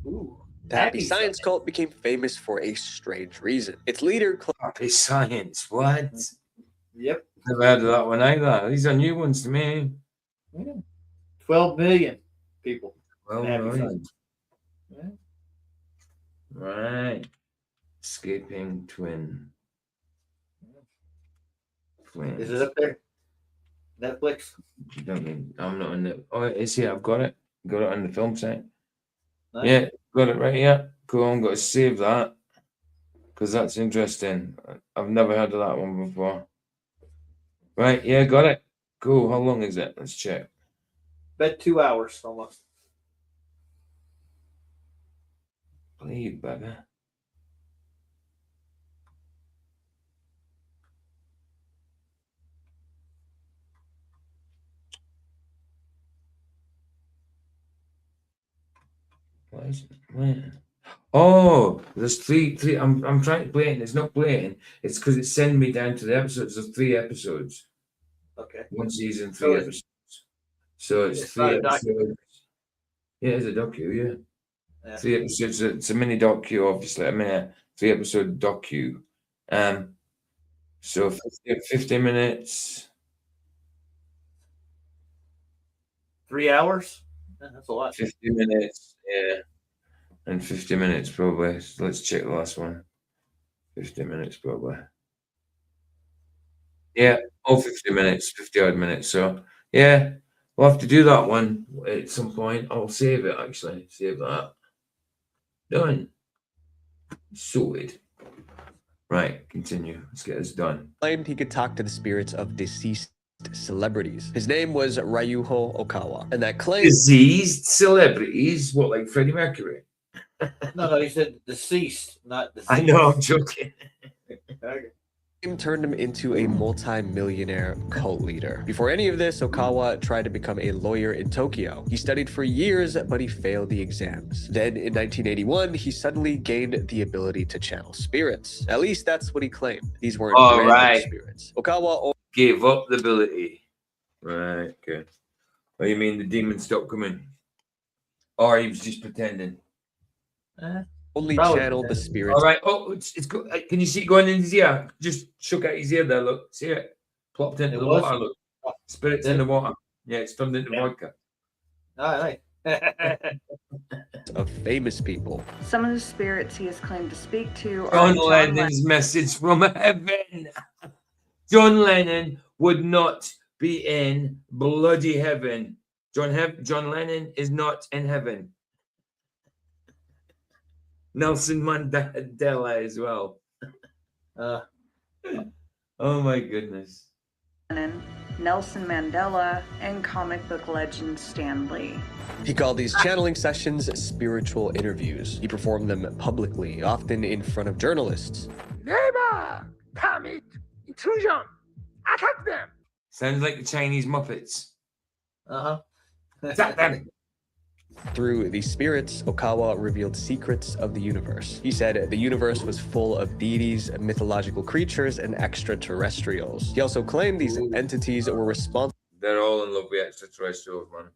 Ooh, the Happy Science cult became famous for a strange reason. Its leader... Happy Science, what? Yep. Never heard of that one either. These are new ones to me. Yeah. 12 million people. Well, Happy yeah. Right. Escaping Twin Flames. Is it up there? Netflix? I'm not on the... Oh, it's here. I've got it. Got it on the film site. Nice. Yeah, got it right here. Cool. I'm going to save that because that's interesting. I've never heard of that one before. Right. Yeah, got it. Cool. How long is it? Let's check. Bet 2 hours almost. Believe, baby. Why is it playing? Oh, there's three. I'm trying to play it and it's not playing. It's because it's sending me down to the episodes. There's 3 episodes. Okay. 1 season, 3 episodes. So it's 3 episodes. Yeah, it's a docu, yeah. 3 episodes. It's a mini docu, obviously. I mean, 3 episode docu. So 50 minutes. 3 hours? That's a lot. 50 minutes, yeah. And 50 minutes probably. So let's check the last one. 50 minutes probably. Yeah, 50 minutes, 50 odd minutes. So yeah, we'll have to do that one at some point. I'll save it actually. Save that. Done. Sorted. Right, continue. Let's get this done. Claimed he could talk to the spirits of deceased celebrities. His name was Ryuho Okawa, and that claim Diseased celebrities, what, like Freddie Mercury? No, he said deceased, not deceased. I know, I'm joking. Turned him into a multi-millionaire cult leader. Before any of this, Okawa tried to become a lawyer in Tokyo. He studied for years, but he failed the exams. Then in 1981, he suddenly gained the ability to channel spirits. At least that's what he claimed. These weren't random spirits. Okawa gave up the ability. Right, okay. What do you mean the demons stopped coming? Or he was just pretending? only channeled the spirits. All right. Oh, it's good. Can you see it going in his ear? Just shook out his ear there. Look, see it? Plopped into the water. Look, spirits in the water. Yeah, it's turned into vodka. All right. Of famous people. Some of the spirits he has claimed to speak to are John Lennon's message from heaven. John Lennon would not be in bloody heaven. John Lennon is not in heaven. Nelson Mandela as well. Oh my goodness. Nelson Mandela, and comic book legend Stan Lee. He called these channeling sessions spiritual interviews. He performed them publicly, often in front of journalists. Neighbor, permit, intrusion, attack them. Sounds like the Chinese Muppets. Attack them. Through these spirits, Okawa revealed secrets of the universe. He said the universe was full of deities, mythological creatures, and extraterrestrials. He also claimed these entities were responsible. They're all in love with extraterrestrials, man.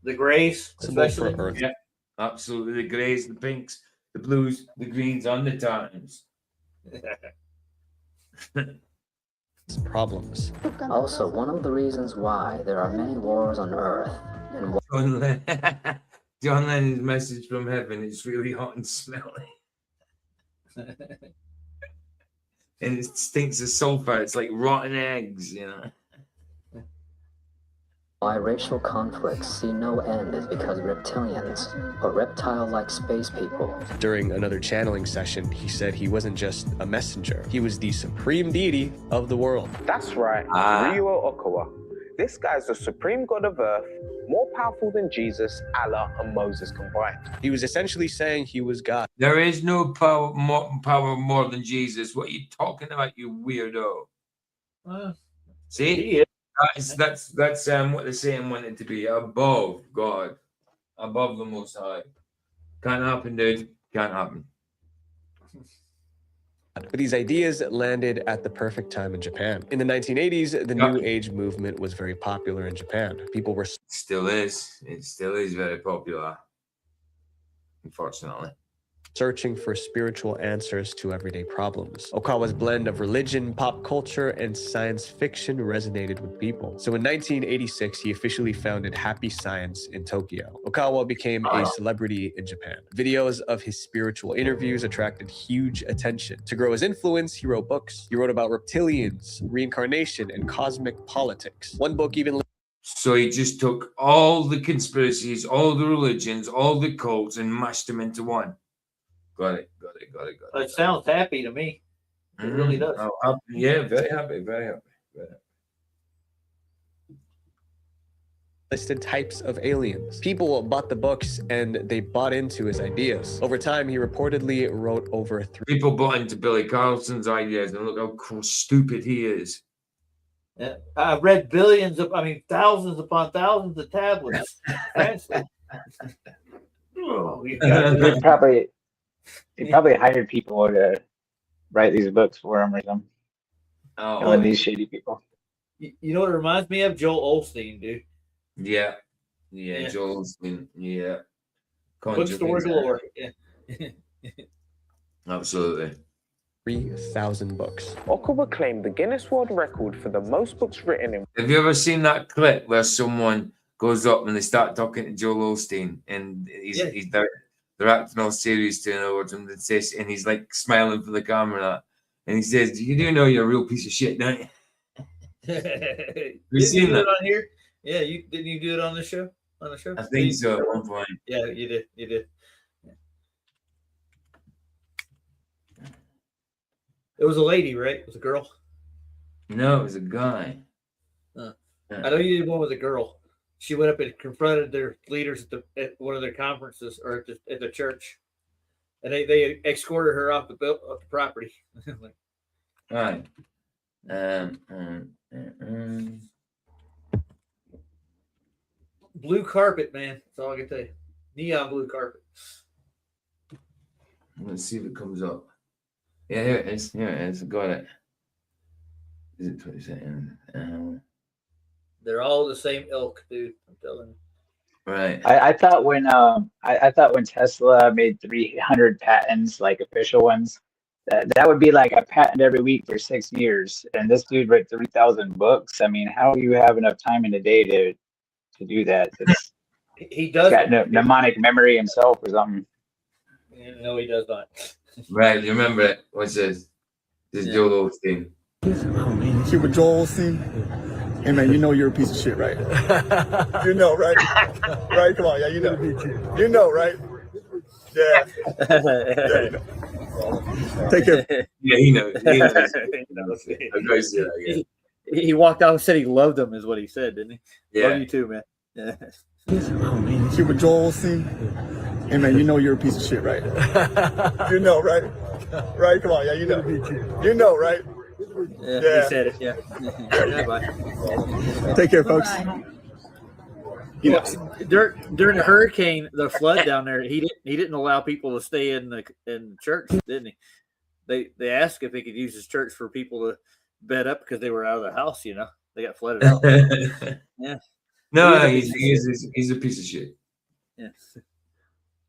The grays, especially. For Earth. Yeah, absolutely. The grays, the pinks, the blues, the greens, and the tartans. Problems. Also, one of the reasons why there are many wars on Earth and John Lennon's message from heaven is really hot and smelly. And it stinks of sulfur. It's like rotten eggs, you know. why racial conflicts see no end is because reptilians, or reptile-like space people. During another channeling session, he said he wasn't just a messenger. He was the supreme deity of the world. That's right, Ryuho Okawa. This guy's the supreme god of Earth, more powerful than Jesus, Allah, and Moses combined. He was essentially saying he was God. There is no power more than Jesus. What are you talking about, you weirdo? See? That's what the saying wanted to be, above God, above the Most High. Can't happen, dude. Can't happen. But these ideas landed at the perfect time in Japan. In the 1980s, the New Age movement was very popular in Japan. People were still is. It still is very popular, unfortunately. Searching for spiritual answers to everyday problems. Okawa's blend of religion, pop culture, and science fiction resonated with people. So in 1986, he officially founded Happy Science in Tokyo. Okawa became a celebrity in Japan. Videos of his spiritual interviews attracted huge attention. To grow his influence, he wrote books. He wrote about reptilians, reincarnation, and cosmic politics. One book even... So he just took all the conspiracies, all the religions, all the cults, and mashed them into one. Got it. It sounds happy to me. It really does. Oh, yeah, very happy. Listed types of aliens. People bought the books and they bought into his ideas. Over time, he reportedly wrote over 3. People bought into Billy Carlson's ideas, and look how stupid he is. Yeah, I've read thousands upon thousands of tablets. Oh, we got He probably hired people to write these books for him or something. Killing these shady people. You know what it reminds me of? Joel Osteen, dude. Yeah. Joel Osteen. Yeah. Bookstore galore. Yeah. Absolutely. 3,000 books. Okawa claimed the Guinness World Record for the most books written in. Have you ever seen that clip where someone goes up and they start talking to Joel Osteen and they're acting all serious towards him and he's like smiling for the camera and he says, "You do know you're a real piece of shit, don't you?" Didn't you seen you do that? it on here? Yeah, didn't you do it on the show? On the show? I think so at one point. Yeah, you did. You did. Yeah. It was a lady, right? It was a girl. No, it was a guy. I know you did one with a girl. She went up and confronted their leaders at one of their conferences or at the church, and they escorted her off the property. All right. Blue carpet, man. That's all I can tell you. Neon blue carpet. Let's see if it comes up. Yeah, here it is. Here it is. Got it. Is it 20 seconds? They're all the same ilk, dude. I'm telling you. Right. I thought when I thought when Tesla made 300 patents, like official ones, that would be like a patent every week for 6 years. And this dude wrote 3,000 books. I mean, how do you have enough time in a day to do that? He does. Got mnemonic memory himself or something. No, he does not. Right. You remember it? What's this? This is Joel Osteen. Shit with Joel Osteen. Hey man, you know you're a piece of shit, right? You know, right? Right? Come on, yeah, you know. You know, right? Yeah. You know. Take care. Yeah, he knows. He knows. I'm going to say that again. He walked out and said he loved him, is what he said, didn't he? Yeah. Love you too, man. Yeah. Shit with Joel Osteen. Hey man, you know you're a piece of shit, right? You know, right? Right? Come on, yeah, you know. You know, right? Yeah. He said it. Yeah. Bye. Take care, folks. You know, during the hurricane, the flood down there, he didn't allow people to stay in the church, didn't he? They asked if he could use his church for people to bed up because they were out of the house. You know, they got flooded out. Yeah. No, he's a piece of shit. Yeah.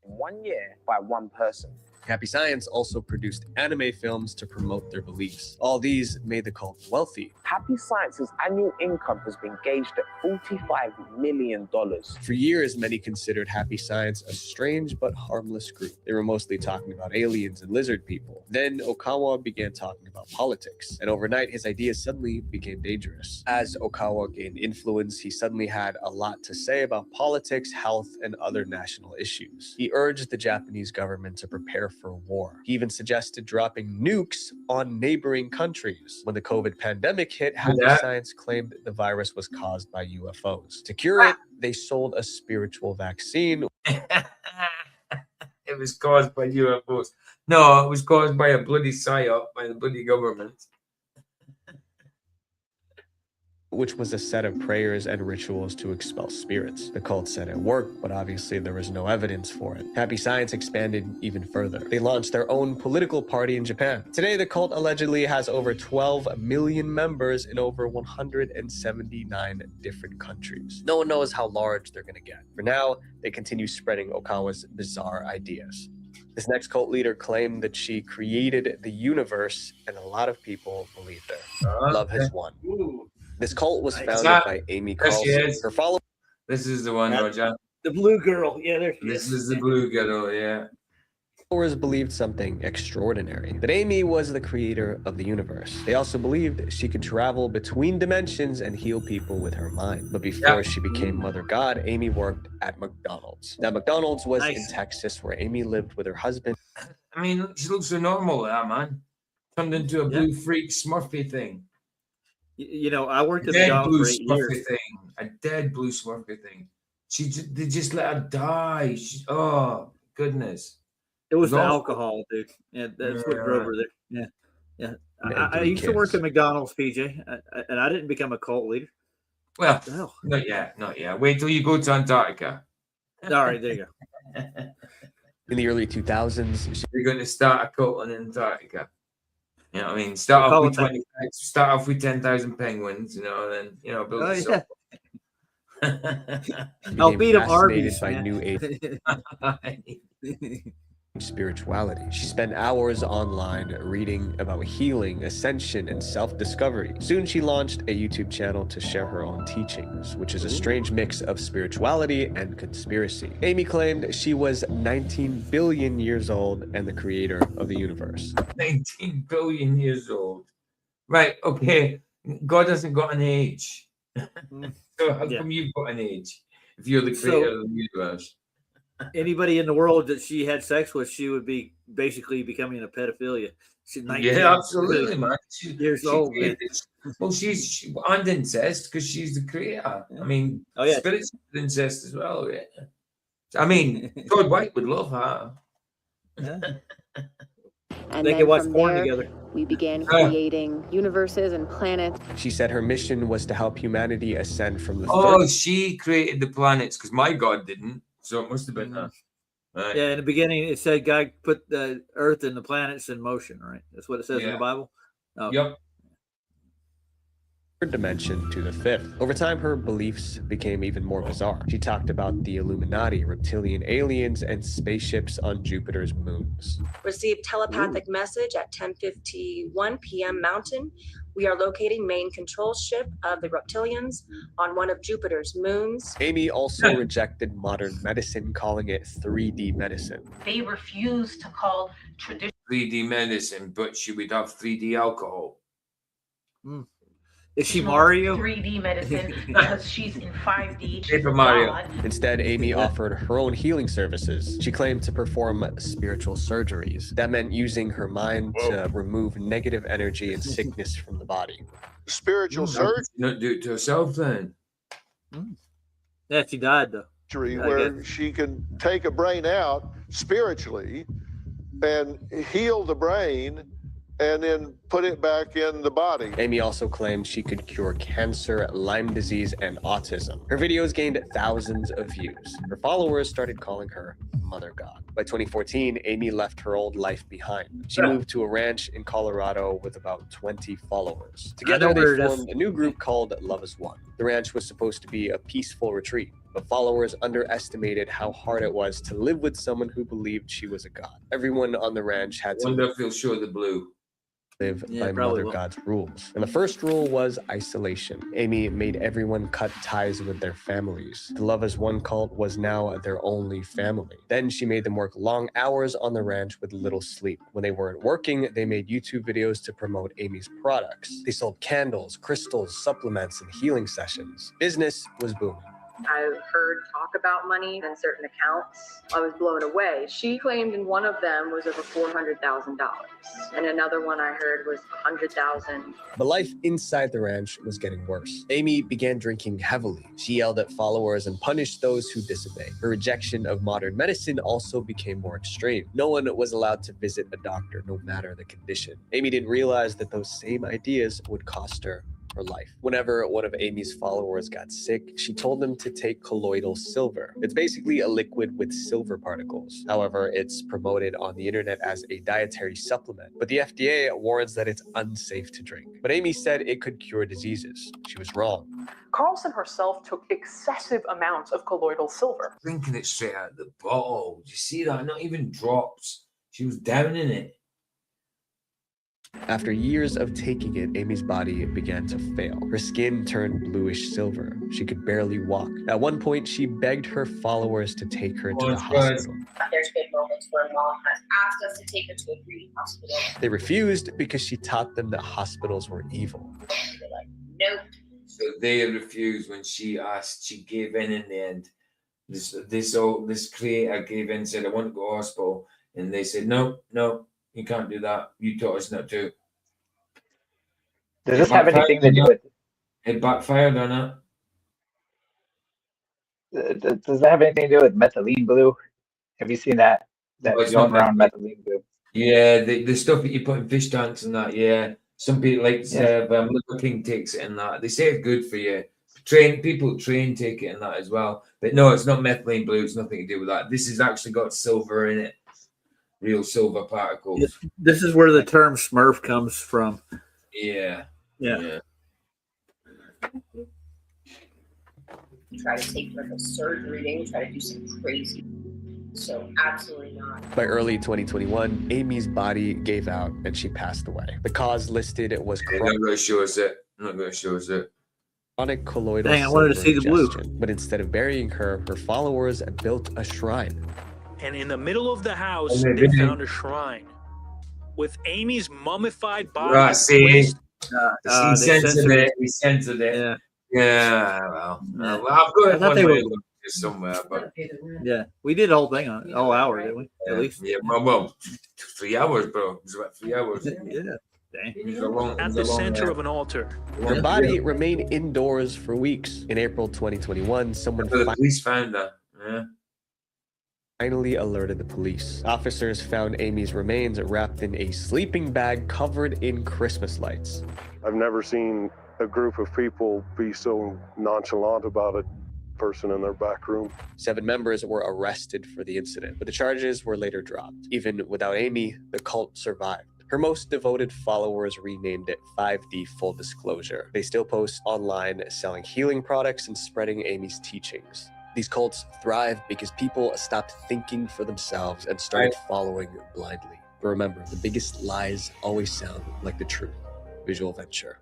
In 1 year by one person. Happy Science also produced anime films to promote their beliefs. All these made the cult wealthy. Happy Science's annual income has been gauged at $45 million. For years, many considered Happy Science a strange but harmless group. They were mostly talking about aliens and lizard people. Then Okawa began talking about politics, and overnight his ideas suddenly became dangerous. As Okawa gained influence, he suddenly had a lot to say about politics, health, and other national issues. He urged the Japanese government to prepare for war. He even suggested dropping nukes on neighboring countries. When the COVID pandemic hit, Happy Science claimed the virus was caused by UFOs. To cure it, they sold a spiritual vaccine. It was caused by UFOs. No, it was caused by a bloody psyop by the bloody government. Which was a set of prayers and rituals to expel spirits. The cult said it worked, but obviously there was no evidence for it. Happy Science expanded even further. They launched their own political party in Japan. Today, the cult allegedly has over 12 million members in over 179 different countries. No one knows how large they're gonna get. For now, they continue spreading Okawa's bizarre ideas. This next cult leader claimed that she created the universe, and a lot of people believe her. Love has won. This cult was founded by Amy Carlson. Her followers. This is the one, Roger. The blue girl. Yeah, this is the blue girl, yeah. Followers believed something extraordinary, that Amy was the creator of the universe. They also believed she could travel between dimensions and heal people with her mind. But before she became Mother God, Amy worked at McDonald's. Now, McDonald's was in Texas, where Amy lived with her husband. I mean, she looks so normal, that man. Turned into a blue freak Smurfy thing. You know, I worked at McDonald's for 8 years. A dead blue Smurfy thing. They just let her die. Oh, goodness. It was the alcohol, dude. Yeah, that's what drove her there. Yeah. I used to work at McDonald's, PJ, and I didn't become a cult leader. Well, not yet. Wait till you go to Antarctica. All right, there you go. In the early 2000s, they're going to start a cult in Antarctica. You know what I mean? Start off with 10,000 penguins, you know, and then, build a yeah. I'll beat them Arby's by man. New Age spirituality. She spent hours online reading about healing, ascension, and self-discovery. Soon she launched a YouTube channel to share her own teachings, which is a strange mix of spirituality and conspiracy. Amy claimed she was 19 billion years old and the creator of the universe. 19 billion years old. Right, okay. God hasn't got an age. So how come you've got an age if you're the creator of the universe? Anybody in the world that she had sex with, she would be basically becoming a pedophilia. She's 19 absolutely, man. years old. Man. Well, she's and incest because she's the creator. I mean, spirits incest as well. Yeah. I mean, Todd White would love her. And they then could watch from porn there, together. We began creating universes and planets. She said her mission was to help humanity ascend from the She created the planets because my God didn't. So it must have been her. Right. Yeah, in the beginning, it said God put the earth and the planets in motion, right? That's what it says in the Bible. Oh. Yep. Dimension to the fifth. Over time, her beliefs became even more bizarre. She talked about the Illuminati, reptilian aliens, and spaceships on Jupiter's moons. Received telepathic message at 10:51 p.m. Mountain. We are locating main control ship of the reptilians on one of Jupiter's moons. Amy also rejected modern medicine, calling it 3D medicine. They refuse to call traditional 3D medicine, but she would have 3D alcohol. Is she Mario? 3D medicine because she's in 5D. Paper Mario. Instead, Amy offered her own healing services. She claimed to perform spiritual surgeries. That meant using her mind to remove negative energy and sickness from the body. Spiritual surgery? Not do it to herself then. Yeah, she died though. Where she can take a brain out spiritually and heal the brain and then put it back in the body. Amy also claimed she could cure cancer, Lyme disease, and autism. Her videos gained thousands of views. Her followers started calling her Mother God. By 2014, Amy left her old life behind. She moved to a ranch in Colorado with about 20 followers. Together, they formed a new group called Love is One. The ranch was supposed to be a peaceful retreat, but followers underestimated how hard it was to live with someone who believed she was a god. Everyone on the ranch had to wonder if he'll show the blue. Live by Mother God's rules. And the first rule was isolation. Amy made everyone cut ties with their families. The Love is One cult was now their only family. Then she made them work long hours on the ranch with little sleep. When they weren't working, they made YouTube videos to promote Amy's products. They sold candles, crystals, supplements, and healing sessions. Business was booming. I've heard talk about money in certain accounts. I was blown away. She claimed in one of them was over $400,000, and another one I heard was $100,000. But life inside the ranch was getting worse. Amy began drinking heavily. She yelled at followers and punished those who disobeyed. Her rejection of modern medicine also became more extreme. No one was allowed to visit a doctor, no matter the condition. Amy didn't realize that those same ideas would cost her life. Whenever one of Amy's followers got sick, she told them to take colloidal silver. It's basically a liquid with silver particles. However, it's promoted on the internet as a dietary supplement, but the FDA warns that it's unsafe to drink. But Amy said it could cure diseases. She was wrong. Carlson herself took excessive amounts of colloidal silver. Drinking it straight out of the bottle. Do you see that? Not even drops. She was down in it. After years of taking it, Amy's body began to fail. Her skin turned bluish silver. She could barely walk. At one point, she begged her followers to take her to the hospital. There's been moments where mom has asked us to take her to a breeding hospital. They refused because she taught them that hospitals were evil. They're like, nope. So they refused when she asked. She gave in the end. This creator gave in, said, I want to go to hospital. And they said, no, you can't do that. You taught us not to. Does this have anything to do with it? Backfired on it. Does that have anything to do with methylene blue? Have you seen that? That going around methylene blue. Yeah, the stuff that you put in fish tanks and that. Yeah, some people like Liver King takes it in that. They say it's good for you. People take it in that as well. But no, it's not methylene blue. It's nothing to do with that. This has actually got silver in it. real silver particles. This is where the term Smurf comes from. Yeah. Try to take like a surgery, they try to do some crazy. So absolutely not. By early 2021, Amy's body gave out and she passed away. The cause listed was Not going to show us it. Not going to show us it. Chronic colloidal Dang, I wanted to see the blue. ingestion. But instead of burying her, her followers built a shrine. And in the middle of the house, they found a shrine with Amy's mummified body. Right, see, placed. he censored it. He censored it. Yeah. Well, I've got it one way somewhere, but yeah, we did the whole thing on all hour, didn't we? At least. Yeah, well, 3 hours, bro. It was about 3 hours. Yeah. Dang. At the center of an altar. Her body remained indoors for weeks. In April 2021, someone the police found her. Yeah. Finally alerted the police. Officers found Amy's remains wrapped in a sleeping bag covered in Christmas lights. I've never seen a group of people be so nonchalant about a person in their back room. 7 members were arrested for the incident, but the charges were later dropped. Even without Amy, the cult survived. Her most devoted followers renamed it 5D Full Disclosure. They still post online selling healing products and spreading Amy's teachings. These cults thrived because people stopped thinking for themselves and started following blindly. But remember, the biggest lies always sound like the truth. Visual Venture.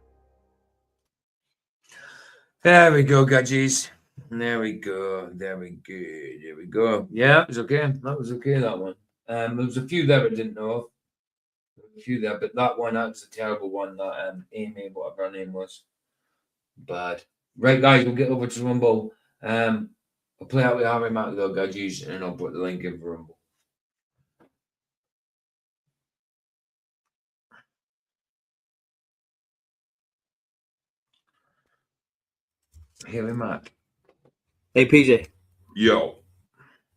There we go, gadgets. There we go. There we go. There we go. Yeah, it was okay. That was okay, that one. There was a few there I didn't know of. A few there, but that one, that was a terrible one. That Amy, whatever her name was. But right, guys, we'll get over to Rumble. I'll play out with Harry Mack though, gadgets, and I'll put the link in for Rumble. Harry Mack. Hey, PJ. Yo.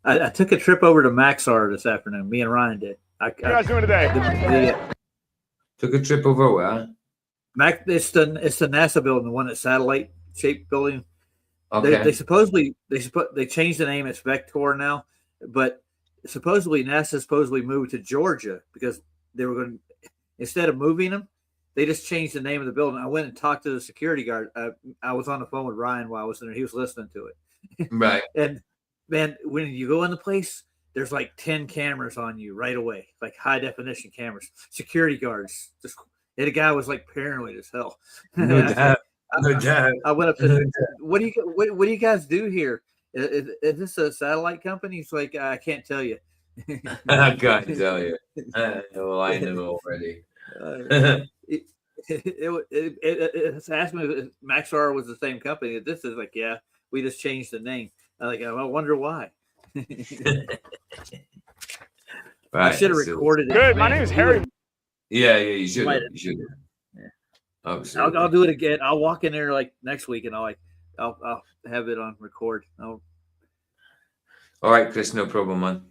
I took a trip over to Maxar this afternoon. Me and Ryan did. What are you guys doing today? Took a trip over where? It's the NASA building, the one that's satellite shaped building. Okay. They changed the name. It's Vector now, but supposedly NASA moved to Georgia because they were going to, instead of moving them, they just changed the name of the building. I went and talked to the security guard. I was on the phone with Ryan while I was there. He was listening to it. Right. And man, when you go in the place, there's like 10 cameras on you right away, like high definition cameras, security guards. And the guy was like paranoid as hell. No doubt. No doubt. I went up to what do you guys do here? Is this a satellite company? He's like, I can't tell you. I can't tell you. Well, I know already. It's asking me if Maxar was the same company. This is like, yeah, we just changed the name. I wonder why. Right, I should have recorded it. Good. My name is Harry. Yeah, you should. You should. Yeah. I'll do it again. I'll walk in there like next week, and I'll have it on record. All right, Chris, no problem, man.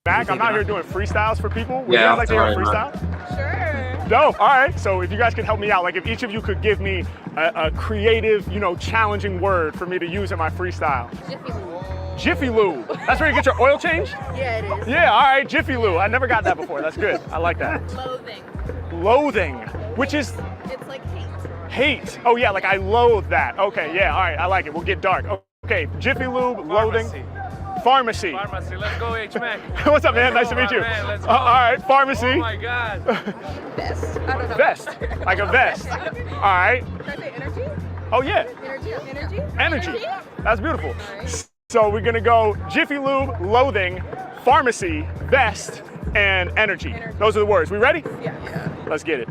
Mac, I'm not here doing freestyles for people. Would Yeah, you guys like to hear a sorry, freestyle? Sure. Dope. All right. So if you guys could help me out, like if each of you could give me a creative, challenging word for me to use in my freestyle. Jiffy Lube. That's where you get your oil changed? Yeah, it is. Yeah, all right, Jiffy Lube. I never got that before. That's good. I like that. Loathing. Loathing, which is? It's like hate. Hate. Oh, yeah, like I loathe that. Okay, yeah, all right, I like it. We'll get dark. Okay, Jiffy Lube, loathing. Pharmacy. Pharmacy. Let's go, H-Mac. What's up, man? Nice to meet you. Man, let's go. All right, pharmacy. Oh, my God. Vest. I don't know. Vest. Like a vest. All right. Can I say energy? Oh, yeah. Energy. That's beautiful. So we're gonna go Jiffy Lube, loathing, pharmacy, vest, and energy. Those are the words. We ready? Yeah. Let's get it.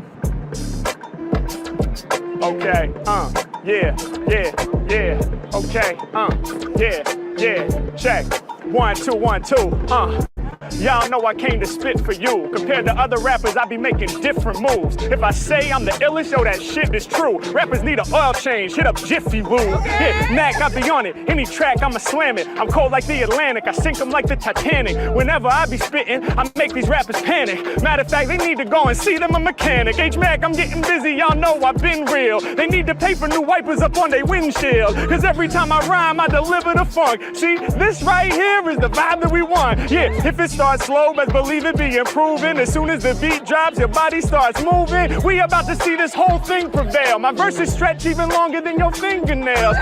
Okay, yeah. Okay, yeah. Check. 1, 2, 1, 2. Y'all know I came to spit for you. Compared to other rappers, I be making different moves. If I say I'm the illest, yo, that shit is true. Rappers need an oil change, hit up Jiffy Lube. Yeah, Mac, I be on it. Any track, I'ma slam it. I'm cold like the Atlantic, I sink them like the Titanic. Whenever I be spitting, I make these rappers panic. Matter of fact, they need to go and see them a mechanic. H-Mac, I'm getting busy, y'all know I've been real. They need to pay for new wipers up on their windshield. Cause every time I rhyme, I deliver the funk. See, this right here is the vibe that we want. Yeah, if it's starts slow, best believe it be improving. As soon as the beat drops, your body starts moving. We about to see this whole thing prevail. My verses stretch even longer than your fingernails.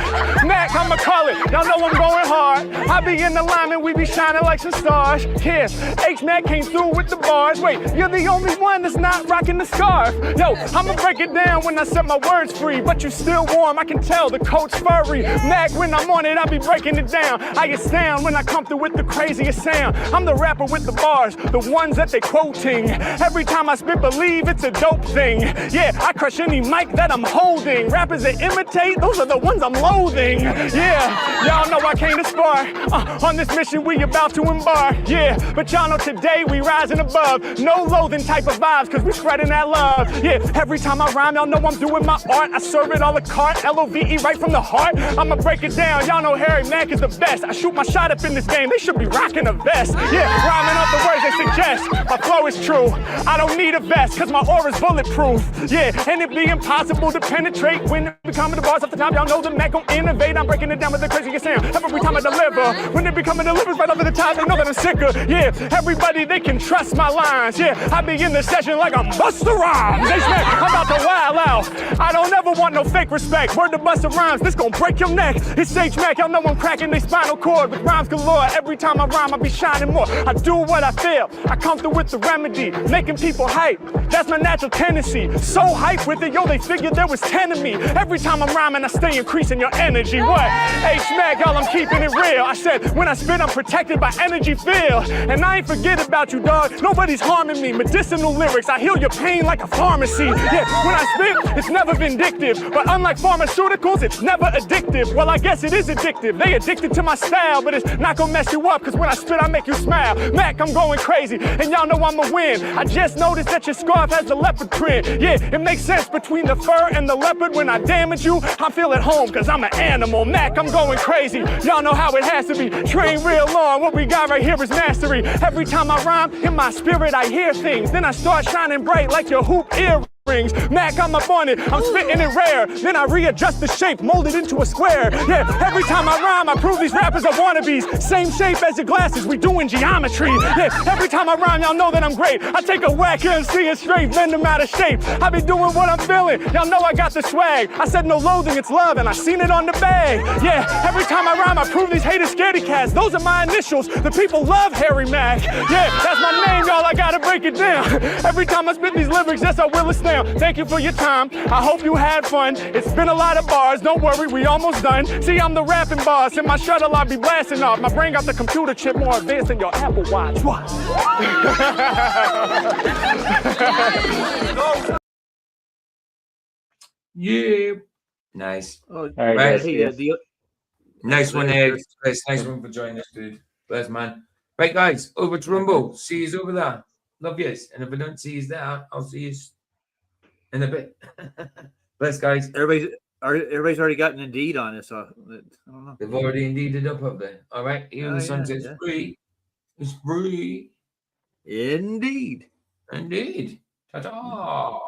Mac, I'ma call it. Y'all know I'm going hard. I be in alignment, we be shining like some stars. Yeah, H-Mac came through with the bars. Wait, you're the only one that's not rocking the scarf. Yo, I'ma break it down when I set my words free. But you still warm, I can tell the coat's furry. Mac, when I'm on it, I be breaking it down. I astound when I come through with the craziest sound. I'm the rapper with the bars, the ones that they quoting. Every time I spit, believe it's a dope thing. Yeah, I crush any mic that I'm holding. Rappers that imitate, those are the ones I'm loathing. Yeah, y'all know I came to spar. On this mission we about to embark. Yeah, but y'all know today we rising above. No loathing type of vibes, cause we spreading that love. Yeah, every time I rhyme, y'all know I'm doing my art. I serve it a la carte, L-O-V-E right from the heart. I'ma break it down, y'all know Harry Mack is the best. I shoot my shot up in this game, they should be rocking a vest. Yeah, rhyming up the words they suggest. My flow is true, I don't need a vest, cause my aura's bulletproof. Yeah, and it be impossible to penetrate when it becoming the bars off the top. Y'all know the Mac gon' innovate. I'm breaking it down with the craziest sound. Every time I deliver, when it becoming delivers right over the top, they know that I'm sicker. Yeah, everybody, they can trust my lines. Yeah, I be in the session like I'm Busta Rhymes. H-Mac, I'm about to wild out. I don't ever want no fake respect. Word to Busta Rhymes, this gon' break your neck. It's H-Mac, y'all know I'm cracking they spinal cord with rhymes galore. Every time I rhyme, I be shining more. I do what I feel. I come through with the remedy, making people hype. That's my natural tendency. So hype with it, yo, they figured there was 10 of me. Every time I'm rhyming, I stay increasing your energy. What? H-Mac, y'all, I'm keeping it real. I said, when I spit, I'm protected by energy field. And I ain't forget about you, dog. Nobody's harming me. Medicinal lyrics, I heal your pain like a pharmacy. Yeah, when I spit, it's never vindictive. But unlike pharmaceuticals, it's never addictive. Well, I guess it is addictive. They addicted to my style, but it's not gonna mess you up, cause when I spit, I make you smile. Mac, I'm going crazy, and y'all know I'ma win. I just noticed that your scarf has the leopard print. Yeah, it makes sense between the fur and the leopard. When I damage you, I feel at home, cause I'm an animal. Mac, I'm going crazy. Y'all know how it has to be. Train real long, what we got right here is mastery. Every time I rhyme, in my spirit I hear things. Then I start shining bright like your hoop earrings. Mac, I'm up on it, I'm spitting it rare. Then I readjust the shape, mold it into a square. Yeah, every time I rhyme, I prove these rappers are wannabes. Same shape as your glasses, we doing geometry. Yeah, every time I rhyme, y'all know that I'm great. I take a whack MC and straight bend them out of shape. I be doing what I'm feeling, y'all know I got the swag. I said no loathing, it's love, and I seen it on the bag. Yeah, every time I rhyme, I prove these haters scaredy cats. Those are my initials, the people love Harry Mack. Yeah, that's my name, y'all, I gotta break it down. Every time I spit these lyrics, yes, I will astound. Thank you for your time, I hope you had fun. It's been a lot of bars, don't worry, we almost done. See, I'm the rapping boss, in my shuttle I be blasting off. My brain got the computer chip more advanced than your Apple Watch. What? Yeah. Nice. Oh, right. Hey, Nice one, Ed. Nice one for joining us, dude. Bless, man. Right, guys, over to Rumble. See you over there. Love yous. And if I don't see you there, I'll see you in a bit. Bless, guys. Everybody's already got an Indeed on it, so I don't know. They've already Indeeded up there. All right. Here on the sunset, it's free. It's free. Indeed. Indeed. Ta-ta.